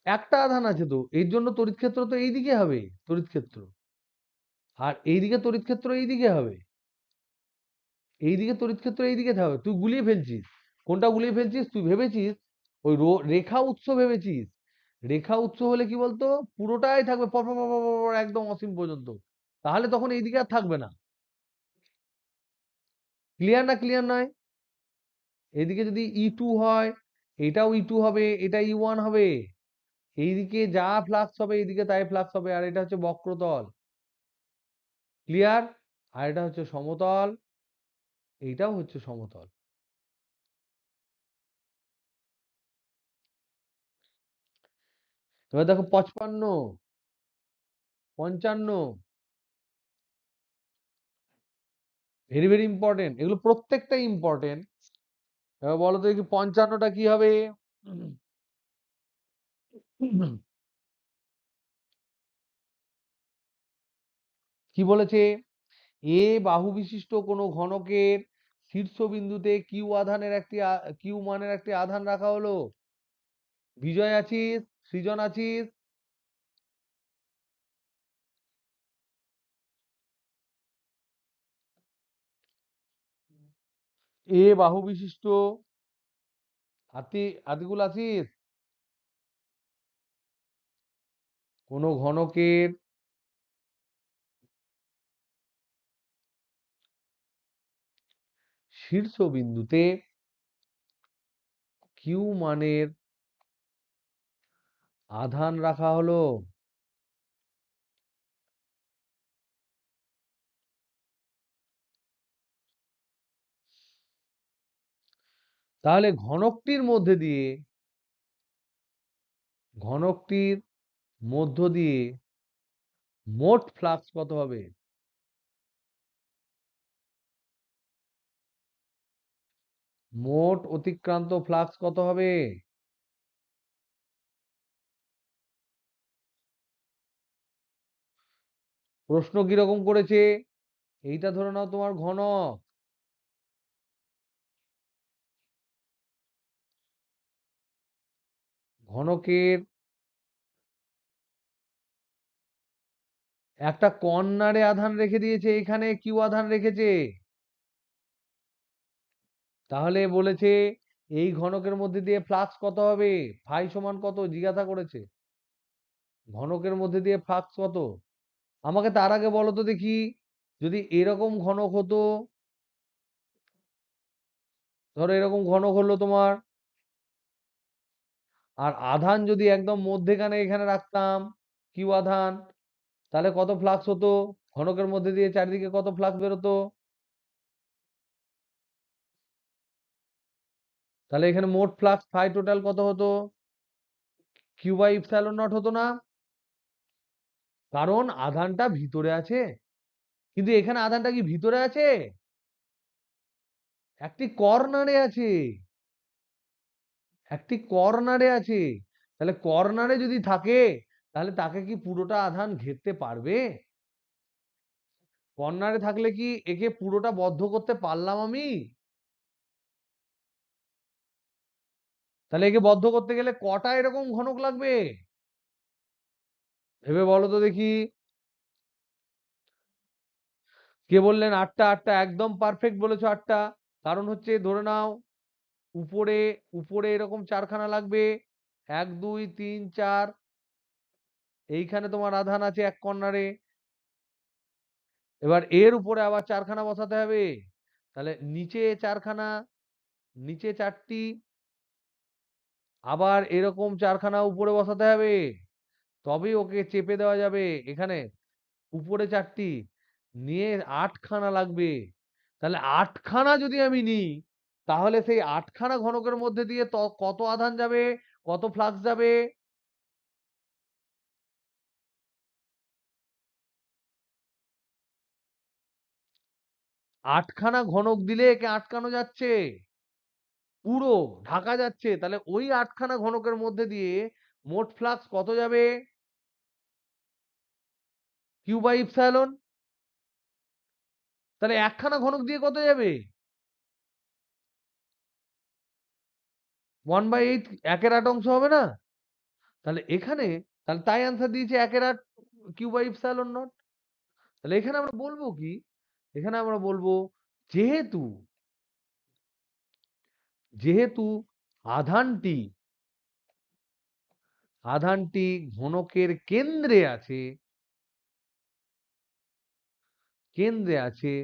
একটা আধান আছে তো, এর জন্য তড়িৎ ক্ষেত্র তো এইদিকে হবে, তড়িৎ ক্ষেত্র। আর এইদিকে তড়িৎ ক্ষেত্র এইদিকে হবে, এইদিকে তড়িৎ ক্ষেত্র এইদিকে হবে। তুই গুলিয়ে ফেলছিস। কোনটা গুলিয়ে ফেলছিস? তুই ভেবেছিস ওই রেখা উৎস ভেবেছিস। রেখা উৎস হলে কি বলতো, পুরোটাই থাকবে পর পর পর পর পর পর একদম অসীম পর্যন্ত। তাহলে তখন এইদিকে আর থাকবে না। ক্লিয়ার না ক্লিয়ার নয়? এদিকে যদি ই টু হয়, এটাও ই টু হবে, এটা ই ওয়ান হবে। এইদিকে যা ফ্লাক্স হবে এইদিকে তাই ফ্লাক্স হবে। আর এটা হচ্ছে বক্রতল। ক্লিয়ার? আর এটা হচ্ছে সমতল, এইটাও হচ্ছে সমতল। এবার দেখো 55, 55, ভেরি ভেরি ইম্পর্টেন্ট, এগুলো প্রত্যেকটাই ইম্পর্টেন্ট। এবার বলো তো দেখি 55টা কি হবে? কি বলেছে? এ বাহু বিশিষ্ট কোনো ঘনকের শীর্ষবিন্দুতে কিউ আধানের একটি কিউ মানের একটি আধান রাখা হলো। বিজয় আছিস? সৃজন আছিস? এ বাহু বিশিষ্ট হাতিগুলো আছিস? কোন ঘনকের শীর্ষবিন্দুতে কিউ মানের আধান রাখা হলো। তাহলে ঘনকটির মধ্য দিয়ে মোট ফ্লাক্স কত হবে? মোট অতিক্রান্ত ফ্লাক্স কত হবে? প্রশ্ন কিরকম করেছে? এইটা ধরে নাও তোমার ঘনক। ঘনকের একটা কর্নারে আধান রেখে দিয়েছে, এখানে কিউ আধান রেখেছে। তাহলে বলেছে এই ঘনকের মধ্যে দিয়ে ফ্লাক্স কত হবে, ফাই সমান কত জিজ্ঞাসা করেছে। ঘনকের মধ্যে দিয়ে ফ্লাক্স কত? আমাকে তার আগে বলো তো দেখি, যদি এরকম ঘনক হতো, ধরো এরকম ঘনক হলো তোমার, আর আধান যদি একদম মধ্যেখানে এখানে রাখতাম, কিউ আধান, তাহলে কত ফ্লাক্স হতো? ঘনকের মধ্যে দিয়ে চারিদিকে কত ফ্লাক্স বেরোতো? তাহলে এখানে মোট ফ্লাক্স ফাই টোটাল কত হতো? কিউ বাই ইপসাইলন নট হতো না? কারণ আধানটা ভিতরে আছে। কিন্তু এখানে আধানটা কি ভিতরে আছে? একটি কর্নারে আছে, একটি কর্নারে আছে। তাহলে কর্নারে যদি থাকে, তাহলে তাকে কি পুরোটা আধান ঘেরতে পারবে? কর্নারে থাকলে কি একে পুরোটা বদ্ধ করতে পারলাম আমি? তাহলে একে বদ্ধ করতে গেলে কটা এরকম ঘনক লাগবে? ভেবে বলো তো দেখি। কে বললেন আটটা? আটটা একদম পারফেক্ট বলেছো, আটটা। কারণ হচ্ছে ধরে নাও উপরে, উপরে এরকম চারখানা লাগবে, 1 2 3 4। এইখানে তোমার আধান আছে এক কর্নারে, এবার এর উপরে আবার চারখানা বসাতে হবে। তাহলে নিচে চারখানা, নিচে চারটি, আবার এরকম চারখানা উপরে বসাতে হবে, তবেই ওকে চেপে দেওয়া যাবে। এখানে উপরে চারটি নিয়ে 8খানা লাগবে। তাহলে 8খানা যদি আমি নিই, তাহলে সেই 8খানা ঘনকের মধ্যে দিয়ে কত আধান যাবে, কত ফ্লাক্স যাবে? 8খানা ঘনক দিলে একে আটকানো যাচ্ছে, পুরো ঢাকা যাচ্ছে। তাহলে ওই 8খানা ঘনকের মধ্যে দিয়ে মোট ফ্লাক্স কত যাবে? Q by epsilon. তাহলে একখানা ঘনক দিয়ে কত যাবে? 1/8, 1/8 অংশ হবে না? তাহলে এখানে, তাহলে তাই আনসার দিয়েছে 1/8 কিউ বাই ইপসাইলন নট। তাহলে এখানে আমরা বলবো কি? এখানে আমরা বলবো, যেহেতু, যেহেতু আধানটি, আধানটি ঘনকের কেন্দ্রে আছে, কেন্দ্রে আছে,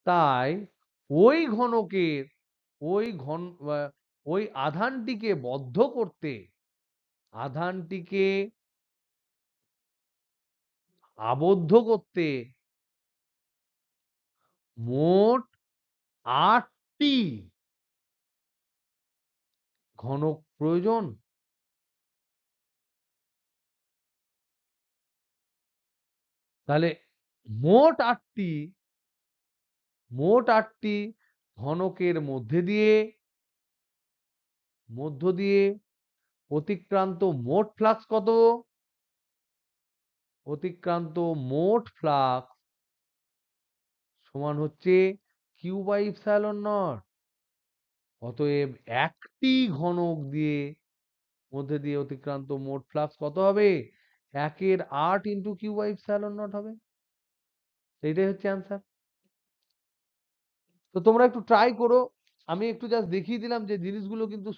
তাই ওই ঘনকের, ওই ঘন ওই আধানটিকে বদ্ধ করতে, আধানটিকে আবদ্ধ করতে মোট 8টি ঘনক প্রয়োজন। তাহলে মোট 8টি, মোট 8টি ঘনকের মধ্যে দিয়ে, মধ্য দিয়ে অতিক্রান্ত মোট ফ্লাক্স কত? অতিক্রান্ত মোট ফ্লাক্স সমান হচ্ছে কিউ বাই ইপসাইলন নট। অতএব একটি ঘনক দিয়ে, মধ্যে দিয়ে অতিক্রান্ত মোট ফ্লাক্স কত হবে? 1/8 into Q by epsilon naught হবে। এইটাই হচ্ছে অ্যান্সার। তো তোমরা একটু ট্রাই করো। আমি একটু জাস্ট দেখিয়ে দিলাম যে জিনিসগুলো কিন্তু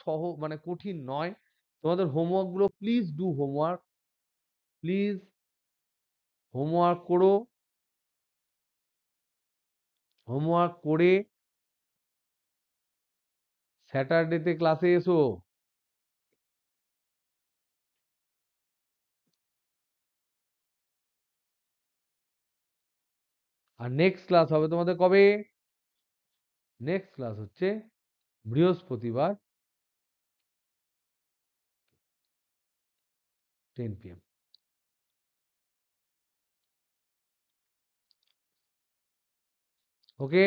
মানে কঠিন নয়। তোমাদের হোমওয়ার্ক গুলো please do homework, please homework করো। হোমওয়ার্ক করে স্যাটারডেতে ক্লাসে এসো। আর নেক্সট ক্লাস হবে তোমাদের কবে? নেক্সট ক্লাস হচ্ছে বৃহস্পতিবার 10 PM। ওকে।